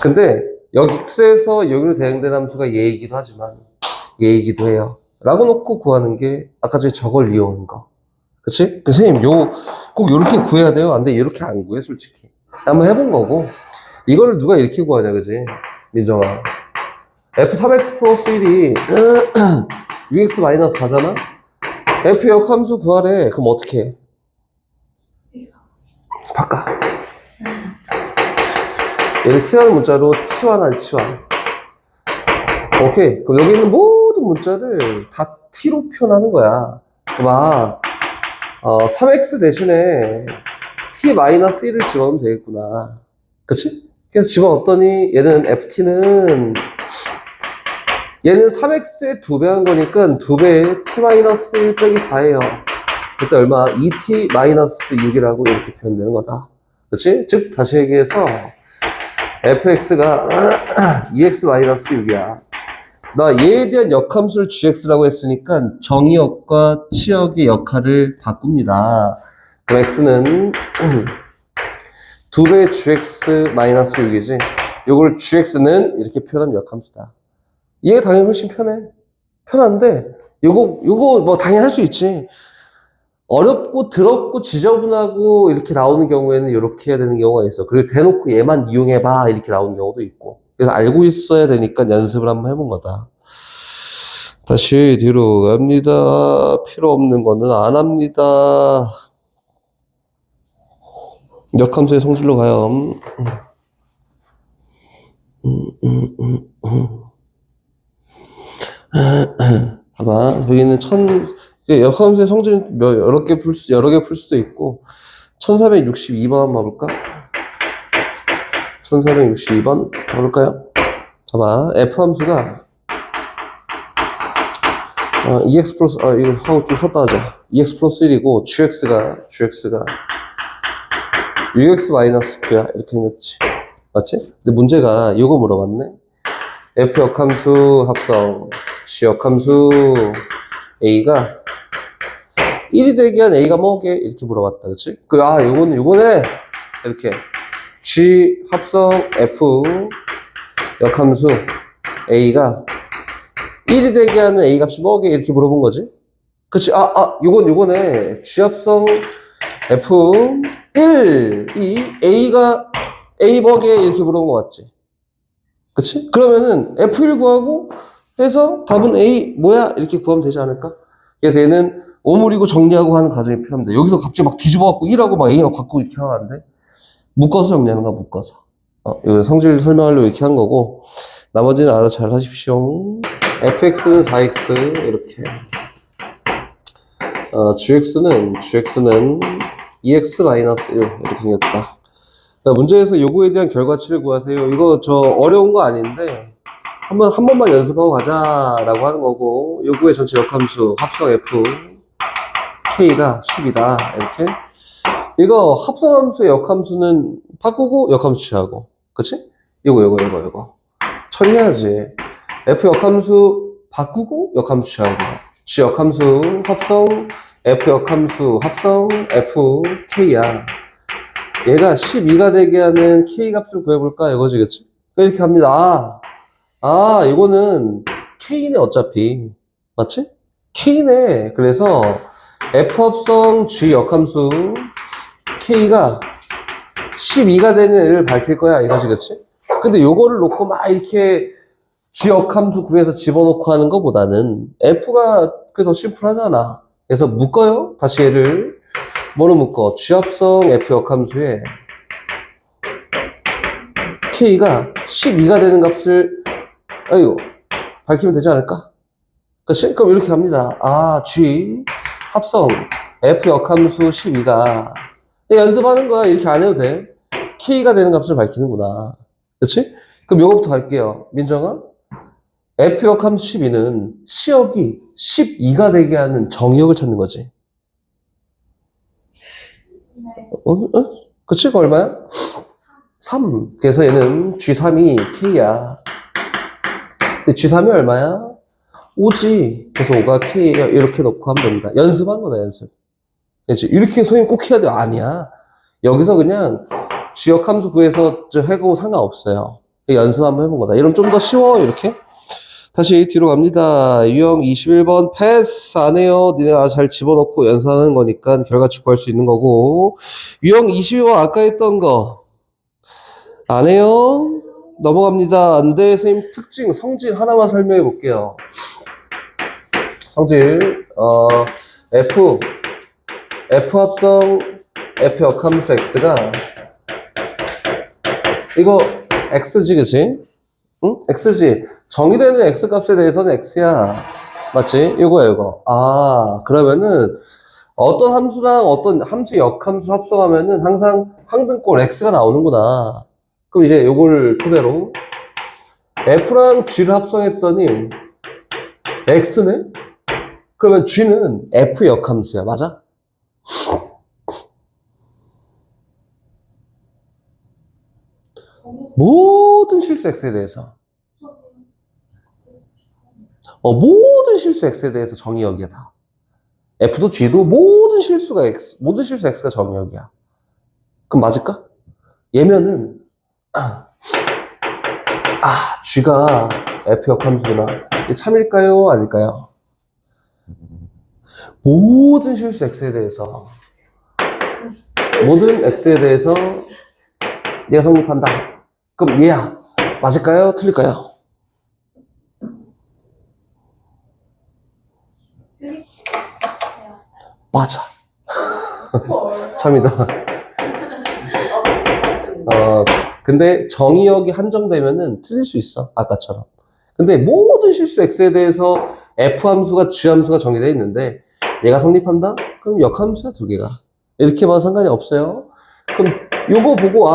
근데 여기 x에서 여기로 대응된 함수가 얘이기도 하지만 얘이기도 해요. 라고 놓고 구하는 게 아까 전에 저걸 이용한 거. 그치? 선생님 꼭 요렇게 구해야 돼요? 안 돼. 이렇게 안 구해 솔직히. 한번 해본 거고 이거를 누가 이렇게 구하냐, 그지? 민정아. f3x 플러스 1이 ux 마이너스 4잖아? f 역함수 구하래. 그럼 어떻게 해? 바꿔. 얘를 t라는 문자로 치환한 치환. 오케이. 그럼 여기 있는 모든 문자를 다 t로 표현하는 거야. 막 3x 대신에 t-1을 집어넣으면 되겠구나. 그치? 그래서 집어넣었더니 얘는 얘는 3x의 2배 한 거니까 2배의 t-1 빼기 4예요. 그때 얼마? 2t-6이라고 이렇게 표현되는 거다. 그치? 즉 다시 얘기해서 fx가 2x-6이야. 나 얘에 대한 역함수를 gx라고 했으니까 정의역과 치역의 역할을 바꿉니다. 그럼 x는 2배의 gx-6이지. 요걸 gx는 이렇게 표현하면 역함수다. 이게 당연히 훨씬 편한데 요거 뭐 당연히 할 수 있지. 어렵고 더럽고 지저분하고 이렇게 나오는 경우에는 이렇게 해야 되는 경우가 있어. 그리고 대놓고 얘만 이용해봐 이렇게 나오는 경우도 있고. 그래서 알고 있어야 되니까 연습을 한번 해본 거다. 다시 뒤로 갑니다. 필요 없는 거는 안 합니다. 역함수의 성질로 가요. 봐봐. 여기는 역함수의 성질은 여러 개 풀 수도 있고 1462번 한번 봐볼까? 1462번 봐볼까요? 봐봐. F함수가 EX 플러스 이거 하고 좀 섰다 하자. EX 플러스 1이고 GX가 UX 마이너스 Q야 이렇게 생겼지. 맞지? 근데 문제가 이거 물어봤네. F 역함수 합성 G 역함수 A가 1이 되게 한 A가 뭐게? 이렇게 물어봤다. 그치? 요거네. 이렇게. G 합성 F 역함수 A가 1이 되게 하는 A 값이 뭐게? 이렇게 물어본 거지? 그치? 요거네. G 합성 F 1이 A가 A 뭐게? 이렇게 물어본 거 맞지? 그치? 그러면은 F1 구하고 해서 답은 A 뭐야? 이렇게 구하면 되지 않을까? 그래서 얘는 오므리고 정리하고 하는 과정이 필요합니다. 여기서 갑자기 막 뒤집어갖고 1하고 막 A하고 바꾸고 이렇게 하면 안 돼. 묶어서 정리하는 거야, 묶어서. 이거 성질 설명하려고 이렇게 한 거고, 나머지는 알아서 잘 하십시오. fx는 4x, 이렇게. gx는 2x-1, 이렇게 생겼다. 문제에서 요거에 대한 결과치를 구하세요. 이거 어려운 거 아닌데, 한 번만 연습하고 가자라고 하는 거고, 요거의 전체 역함수, 합성 f, k가 10이다. 이렇게. 이거 합성함수의 역함수는 바꾸고 역함수 취하고. 그치? 이거. 처리해야지. f 역함수 바꾸고 역함수 취하고. g 역함수 합성, f 역함수 합성, f, k야. 얘가 12가 되게 하는 k 값을 구해볼까? 이거지, 그치? 이렇게 합니다. 이거는 k네, 어차피. 맞지? k네. 그래서 f 합성 g 역함수 k가 12가 되는 애를 밝힐 거야, 이거지, 그치? 근데 요거를 놓고 막 이렇게 g 역함수 구해서 집어넣고 하는 것보다는 f가 그게 더 심플하잖아. 그래서 묶어요. 다시 얘를 뭐로 묶어? g 합성 f 역함수에 k가 12가 되는 값을 밝히면 되지 않을까? 그치? 그럼 이렇게 갑니다. g 합성 f 역함수 12가 연습하는 거야. 이렇게 안 해도 돼. k가 되는 값을 밝히는구나. 그치? 그럼 요거부터 갈게요. 민정아, f 역함수 12는 치역이 12가 되게 하는 정의역을 찾는 거지. 그치? 그거 얼마야? 3. 그래서 얘는 G3이 K야. 근데 G3이 얼마야? 5지. 그래서 5가 K야. 이렇게 놓고 하면 됩니다. 연습한 거다, 연습. 그치? 이렇게 선생님 꼭 해야 돼? 아니야. 여기서 그냥 G역함수 구해서 해고 상관없어요. 연습 한번 해본 거다. 이러면 좀 더 쉬워, 이렇게. 다시 뒤로 갑니다. 유형 21번 패스 안 해요. 니네가 잘 집어넣고 연습하는 거니까 결과치 구할 수 있는 거고. 유형 22번 아까 했던 거. 안 해요? 넘어갑니다. 안 돼. 선생님 특징, 성질 하나만 설명해 볼게요. 성질, F 합성, F 역함수 X가, 이거 X지, 그치? 응? X지. 정의되는 X 값에 대해서는 X야. 맞지? 이거야, 이거. 아, 그러면은, 어떤 함수랑 어떤 함수 역함수 합성하면은 항상 항등꼴 X가 나오는구나. 그럼 이제 요걸 토대로 F랑 G를 합성했더니 X네? 그러면 G는 F 역함수야. 맞아? 모든 실수 X에 대해서. 모든 실수 X에 대해서 정의역이야, 다. F도 G도 모든 실수 X가 정의역이야. 그럼 맞을까? 얘면은, G가 F 역함수구나. 이게 참일까요? 아닐까요? 모든 실수 X에 대해서, 모든 X에 대해서 얘가 성립한다. 그럼 얘야. 맞을까요? 틀릴까요? 맞아. 참이다. 근데 정의역이 한정되면은 틀릴 수 있어. 아까처럼. 근데 모든 실수 X에 대해서 F 함수가 G 함수가 정의되어 있는데 얘가 성립한다? 그럼 역함수야, 두 개가. 이렇게 봐도 상관이 없어요. 그럼 요거 보고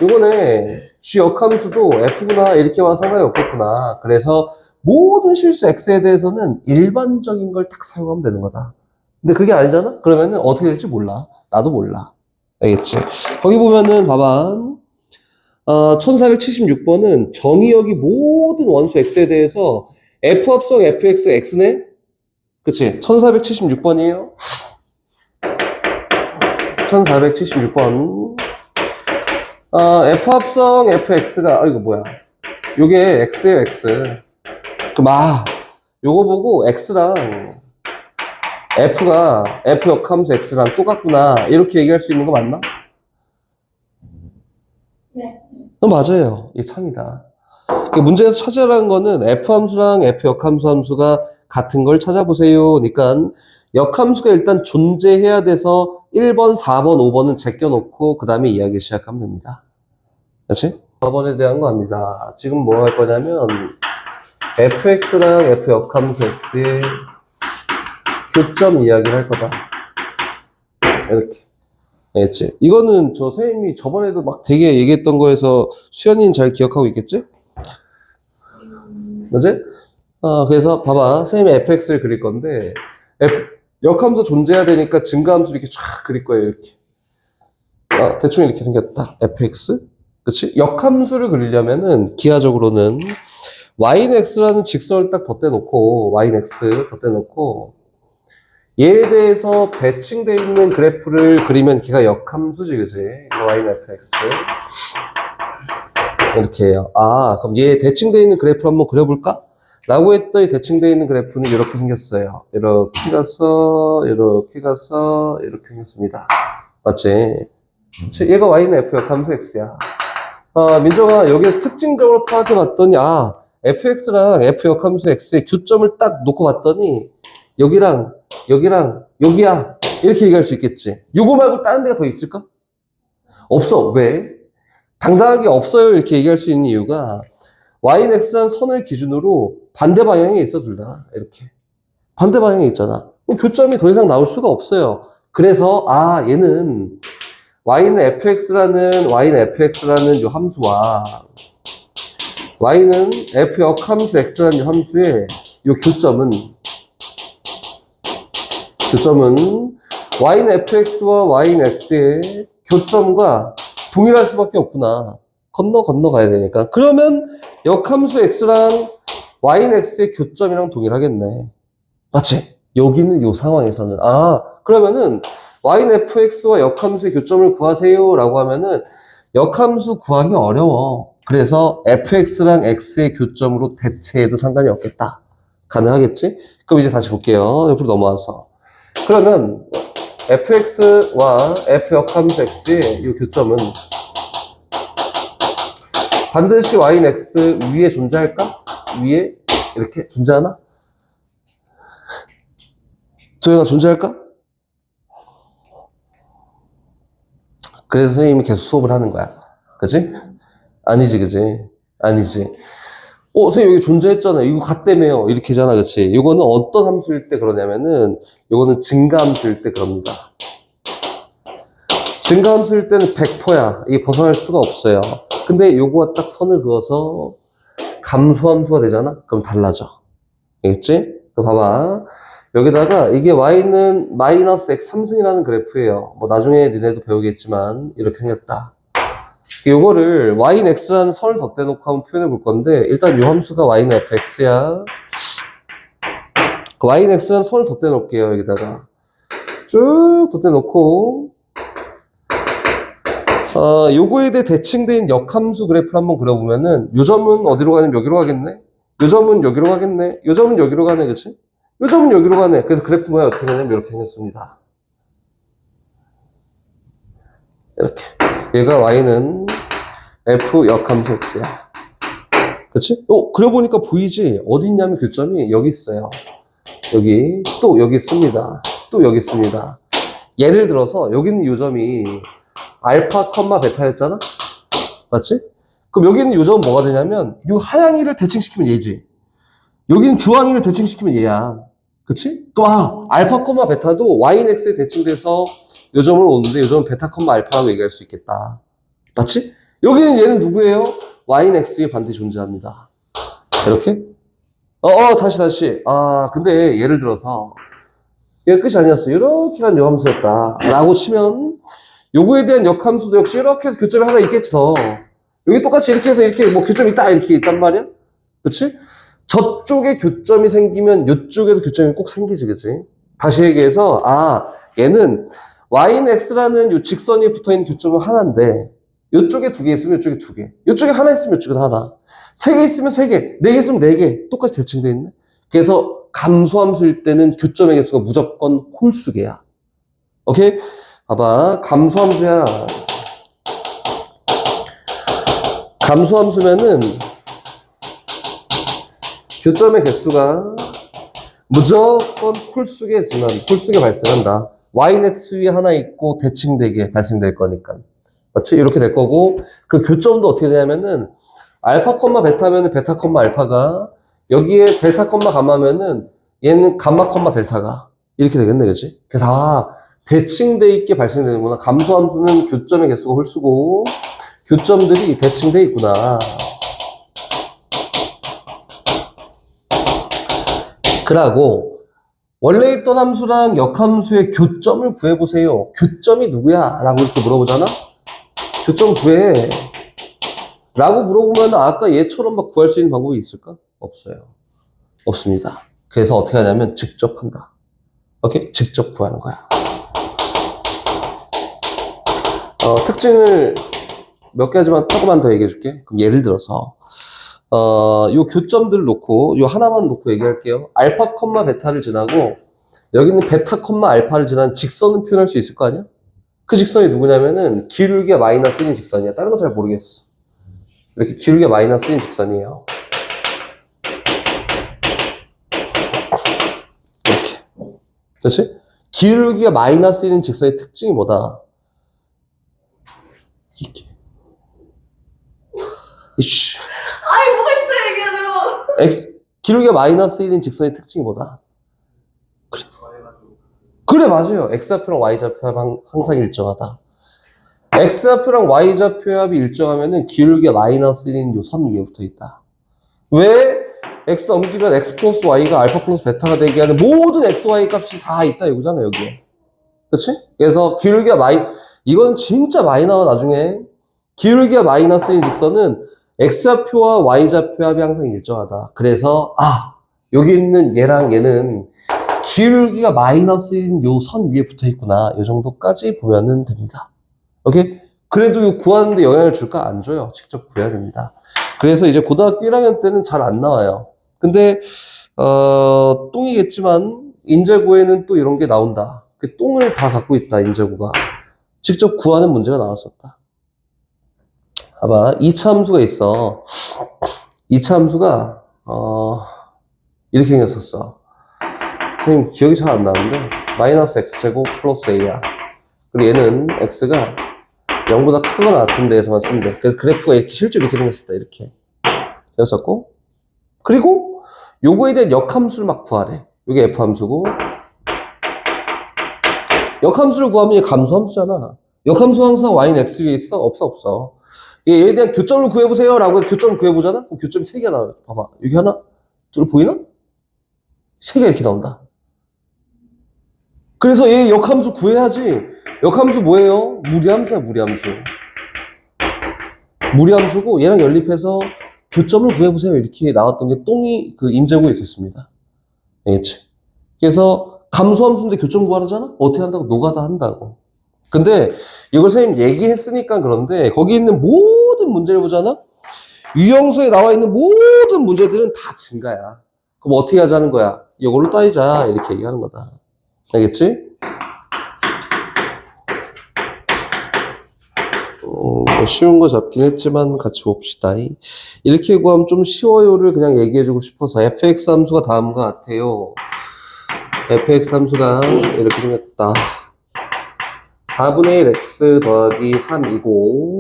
요거네. G 역함수도 F구나. 이렇게 봐도 상관이 없겠구나. 그래서 모든 실수 X에 대해서는 일반적인 걸 딱 사용하면 되는 거다. 근데 그게 아니잖아? 그러면은 어떻게 될지 몰라. 나도 몰라. 알겠지? 거기 보면은 봐봐. 1476번은 정의역이 모든 원수 X에 대해서 F 합성 FX X네? 그치? 1476번이에요. 1476번. F 합성 FX가, 이거 뭐야. 요게 X예요, X. 요거 보고 X랑 F가 F 역함수 X랑 똑같구나. 이렇게 얘기할 수 있는 거 맞나? 네. 맞아요. 이게 참이다. 문제에서 찾으라는 거는 F 함수랑 F 역함수 함수가 같은 걸 찾아보세요. 그러니까 역함수가 일단 존재해야 돼서 1번, 4번, 5번은 제껴놓고 그 다음에 이야기 시작하면 됩니다. 그렇지? 4번에 대한 거 합니다. 지금 뭐 할 거냐면 fx랑 f 역함수 x의 교점 이야기를 할 거다. 이렇게. 알겠지? 이거는 저 선생님이 저번에도 막 되게 얘기했던 거에서 수연이는 잘 기억하고 있겠지? 그지? 그래서 봐봐. 선생님이 fx를 그릴 건데 역함수 존재해야 되니까 증가함수 이렇게 쫙 그릴 거예요. 이렇게. 대충 이렇게 생겼다. fx. 그치? 역함수를 그리려면은 기하적으로는 y는 x라는 직선을 딱 덧대놓고 y는 x 덧대놓고 얘에 대해서 대칭되어 있는 그래프를 그리면 걔가 역함수지, 그지? y는 fx. 이렇게 해요. 그럼 얘 대칭되어 있는 그래프를 한번 그려볼까? 라고 했더니 대칭되어 있는 그래프는 이렇게 생겼어요. 이렇게 가서, 이렇게 가서, 이렇게 생겼습니다. 맞지? 얘가 y는 f 역함수 x야. 민정아, 여기 특징적으로 파악해 봤더니, fx랑 f 역함수 x의 교점을 딱 놓고 봤더니, 여기랑, 여기야. 이렇게 얘기할 수 있겠지. 요거 말고 다른 데가 더 있을까? 없어. 왜? 당당하게 없어요. 이렇게 얘기할 수 있는 이유가, y는 x라는 선을 기준으로 반대 방향에 있어, 둘 다. 이렇게. 반대 방향에 있잖아. 교점이 더 이상 나올 수가 없어요. 그래서, 얘는, y는 fx라는 요 함수와 y는 f 역함수 x라는 요 함수의 요 교점은 y는 fx와 y는 x의 교점과 동일할 수밖에 없구나. 건너가야 되니까. 그러면 역함수 x랑 y는 x의 교점이랑 동일하겠네. 맞지? 여기는 요 상황에서는. 그러면은 y는 fx와 역함수의 교점을 구하세요 라고 하면은 역함수 구하기 어려워. 그래서 fx랑 x의 교점으로 대체해도 상관이 없겠다. 가능하겠지? 그럼 이제 다시 볼게요. 옆으로 넘어와서. 그러면 fx와 f 역함수 x의 이 교점은 반드시 y는 x 위에 존재할까? 위에 이렇게 존재하나? 저희가 존재할까? 그래서 선생님이 계속 수업을 하는 거야. 그치? 아니지, 그치? 아니지. 선생님 여기 존재했잖아요. 이거 같다며요. 이렇게 하잖아, 그치? 이거는 어떤 함수일 때 그러냐면은, 이거는 증가함수일 때 그럽니다. 증가함수일 때는 100%야. 이게 벗어날 수가 없어요. 근데 요거와 딱 선을 그어서 감소함수가 되잖아? 그럼 달라져. 알겠지? 또 봐봐. 여기다가 이게 y는 마이너스 x 3승이라는 그래프예요. 뭐 나중에 니네도 배우겠지만 이렇게 생겼다. 요거를 y는 x라는 선을 덧대놓고 한번 표현해 볼 건데 일단 요 함수가 y는 fx야. 그 y는 x라는 선을 덧대놓을게요. 여기다가 쭉 덧대놓고 요거에 대해 대칭된 역함수 그래프를 한번 그려보면은 요 점은 어디로 가냐면 여기로 가겠네. 요 점은 여기로 가겠네. 요 점은 여기로 가네, 그치? 요 점은 여기로 가네. 그래서 그래프 모양 어떻게 되냐면 이렇게 생겼습니다. 이렇게. 얘가 y는 f 역함수 x야. 그치? 그려보니까 보이지? 어디 있냐면 교점이 여기 있어요. 여기, 또 여기 있습니다. 또 여기 있습니다. 예를 들어서 여기 있는 요 점이 알파, 베타였잖아? 맞지? 그럼 여기 있는 요 점은 뭐가 되냐면 요 하향이를 대칭시키면 얘지. 여기는 주황이를 대칭시키면 얘야. 그치? 또 알파, 베타도 y는 x에 대칭돼서 요 점을 오는데 요 점은 베타, 알파라고 얘기할 수 있겠다. 맞지? 여기는 얘는 누구예요? y는 x에 반드시 존재합니다. 이렇게? 다시. 근데 예를 들어서 얘가 끝이 아니었어. 이렇게 간 역함수였다. 라고 치면 요거에 대한 역함수도 역시 이렇게 해서 교점이 하나 있겠지 더. 여기 똑같이 이렇게 해서 이렇게 뭐 교점이 있다 이렇게 있단 말이야? 그치? 저쪽에 교점이 생기면 이쪽에도 교점이 꼭 생기지, 그치? 다시 얘기해서 얘는 y는 x라는 요 직선 위에 붙어있는 교점은 하나인데 이쪽에 2개 있으면 이쪽에 2개, 이쪽에 하나 있으면 이쪽에 하나, 3개 있으면 3개, 4개 있으면 4개 똑같이 대칭되어 있네. 그래서 감소함수일 때는 교점의 개수가 무조건 홀수개야. 오케이? 봐봐, 감소함수야. 감소함수면은 교점의 개수가 무조건 홀수개지만 홀수개 발생한다. y는 x 위에 하나 있고 대칭되게 발생될 거니까. 맞지? 이렇게 될 거고, 그 교점도 어떻게 되냐면은 알파, 베타면은 베타, 알파가 여기에 델타, 가마면은 얘는 감마, 델타가 이렇게 되겠네, 그치? 그래서 대칭돼 있게 발생되는구나. 감소함수는 교점의 개수가 홀수고 교점들이 대칭돼 있구나. 그러고 원래 있던 함수랑 역함수의 교점을 구해보세요. 교점이 누구야? 라고 이렇게 물어보잖아? 교점 구해. 라고 물어보면 아까 얘처럼 막 구할 수 있는 방법이 있을까? 없어요. 없습니다. 그래서 어떻게 하냐면 직접 한다. 오케이? 직접 구하는 거야. 특징을 몇 가지만 조금만 더 얘기해 줄게. 그럼 예를 들어서 요 교점들을 놓고 요 하나만 놓고 얘기할게요. 알파, 베타를 지나고 여기는 베타, 알파를 지난 직선은 표현할 수 있을 거 아니야? 그 직선이 누구냐면은 기울기가 마이너스 1인 직선이야. 다른 거 잘 모르겠어. 이렇게 기울기가 마이너스 1인 직선이에요. 이렇게. 그렇지? 기울기가 마이너스 1인 직선의 특징이 뭐다? 이렇게. 이씨. 뭐가 있어, 얘기하죠. 기울기가 마이너스 1인 직선의 특징이 뭐다? 그래, 맞아요. x좌표랑 y좌표 합 항상 일정하다. x좌표랑 y좌표의 합이 일정하면은 기울기가 마이너스 1인 요 선 위에 붙어 있다. 왜? x 넘기면 x 플러스 y가 알파 플러스 베타가 되게 하는 모든 x, y 값이 다 있다 이거잖아, 여기에. 그치? 그래서 기울기가 이건 진짜 많이 나와, 나중에. 기울기가 마이너스 1인 직선은 x좌표와 y좌표 합이 항상 일정하다. 그래서, 여기 있는 얘랑 얘는 기울기가 마이너스 1인 요 선 위에 붙어 있구나. 요 정도까지 보면은 됩니다. 오케이? 그래도 이거 구하는데 영향을 줄까? 안 줘요. 직접 구해야 됩니다. 그래서 이제 고등학교 1학년 때는 잘 안 나와요. 근데, 똥이겠지만, 인재고에는 또 이런 게 나온다. 그 똥을 다 갖고 있다, 인재고가. 직접 구하는 문제가 나왔었다. 봐봐. 2차 함수가 있어. 2차 함수가, 이렇게 생겼었어. 선생님, 기억이 잘 안 나는데, 마이너스 x제곱 플러스 a야. 그리고 얘는 x가 0보다 크거나 같은 데에서만 쓰면 돼. 그래서 그래프가 이렇게 실제로 이렇게 생겼었다. 이렇게. 되었었고. 그리고 요거에 대한 역함수를 막 구하래. 요게 f함수고. 역함수를 구하면 얘 감수함수잖아. 역함수 항상 y는 x 위에 있어? 없어. 얘에 대한 교점을 구해보세요 라고 해서 교점을 구해보잖아? 그럼 교점이 3개가 나와요. 봐봐. 여기 하나? 둘 보이나? 3개가 이렇게 나온다. 그래서 얘 역함수 구해야지. 역함수 뭐예요? 무리함수야, 무리함수. 무리함수고 얘랑 연립해서 교점을 구해보세요. 이렇게 나왔던 게 똥이 그 인제고에 있었습니다. 알겠지? 그래서 감수함수인데 교점 구하라잖아? 어떻게 한다고? 노가다 한다고. 근데 이걸 선생님 얘기했으니까 그런데 거기 있는 모든 문제를 보잖아? 유형수에 나와 있는 모든 문제들은 다 증가야. 그럼 어떻게 하자는 거야? 이걸로 따지자. 이렇게 얘기하는 거다. 알겠지? 뭐 쉬운 거 잡긴 했지만 같이 봅시다. 이렇게 구하면 좀 쉬워요를 그냥 얘기해주고 싶어서 fx 함수가 다음과 같아요. fx 함수가 이렇게 생겼다. 4분의 1 x 더하기 3이고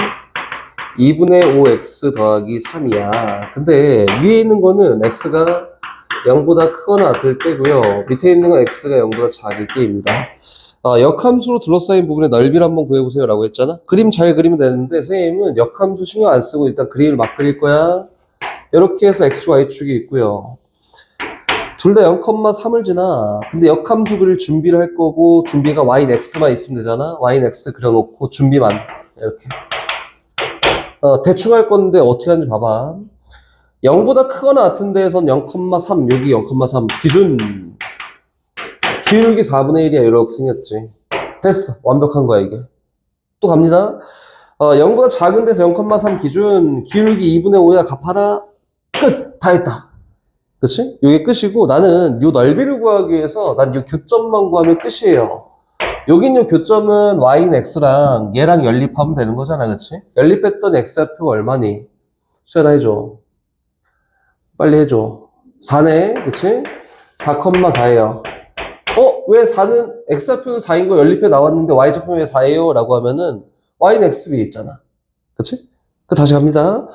2분의 5 x 더하기 3이야. 근데 위에 있는 거는 x가 0보다 크거나 같을 때고요. 밑에 있는 건 x가 0보다 작을 때입니다. 역함수로 둘러싸인 부분의 넓이를 한번 구해보세요 라고 했잖아. 그림 잘 그리면 되는데 선생님은 역함수 신경 안 쓰고 일단 그림을 막 그릴 거야. 이렇게 해서 x축 y축이 있고요. 둘 다 0,3을 지나. 근데 역함수 그릴 준비를 할 거고 준비가 y는 x만 있으면 되잖아. y는 x 그려놓고 준비만 이렇게 대충 할 건데 어떻게 하는지 봐봐. 0보다 크거나 같은 데에선 0,3 여기 0,3 기준 기울기 4분의 1이야. 이렇게 생겼지. 됐어. 완벽한 거야 이게. 또 갑니다. 0보다 작은 데서 0,3 기준 기울기 2분의 5야. 갚아라. 끝. 다 했다. 그치? 이게 끝이고 나는 요 넓이를 구하기 위해서 난 요 교점만 구하면 끝이에요. 여긴 요 교점은 y는 x랑 얘랑 연립하면 되는 거잖아. 그치? 연립했던 x좌표가 얼마니? 수연아 해줘. 빨리 해줘. 4네. 그치? 4,4예요. 왜 4는 x좌표는 4인 거 연립해 나왔는데 y좌표는 왜 4예요? 라고 하면은 y는 x 위에 있잖아. 그치? 다시 갑니다.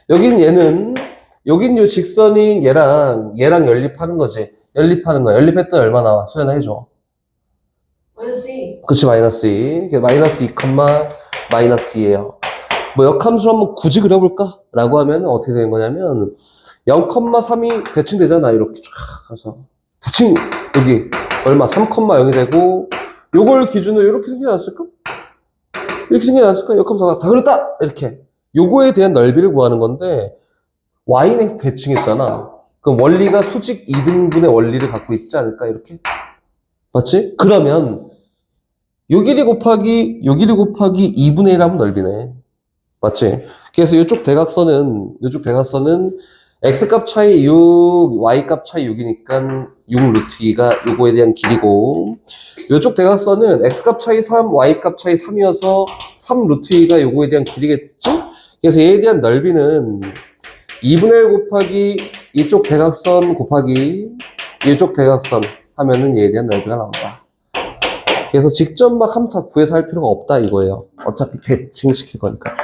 여긴 요 직선인 얘랑 연립하는 거지. 연립하는 거야. 연립했더니 얼마 나와? 수연아 해줘. 마이너스 2. 그치, 마이너스 2. 마이너스 2, 마이너스 2예요. 뭐 역함수 한번 굳이 그려볼까? 라고 하면 어떻게 되는 거냐면 0,3이 대칭 되잖아. 이렇게 쫙 가서. 대칭 여기 얼마? 3,0이 되고 요걸 기준으로 이렇게 생기지 않았을까? 이렇게 생기지 않았을까? 역함수가 다 그렸다! 이렇게. 요거에 대한 넓이를 구하는 건데 y는 대칭했잖아. 그럼 원리가 수직 2등분의 원리를 갖고 있지 않을까? 이렇게. 맞지? 그러면 요 길이 곱하기 2분의 1 하면 넓이네. 맞지? 그래서 이쪽 대각선은 x값 차이 6, y값 차이 6이니까 6 루트 2가 요거에 대한 길이고 이쪽 대각선은 x값 차이 3, y값 차이 3이어서 3 루트 2가 요거에 대한 길이겠지? 그래서 얘에 대한 넓이는 2분의 1 곱하기 이쪽 대각선 곱하기 이쪽 대각선 하면은 얘에 대한 넓이가 나온다. 그래서 직접 막 함수 구해서 할 필요가 없다 이거예요. 어차피 대칭시킬 거니까.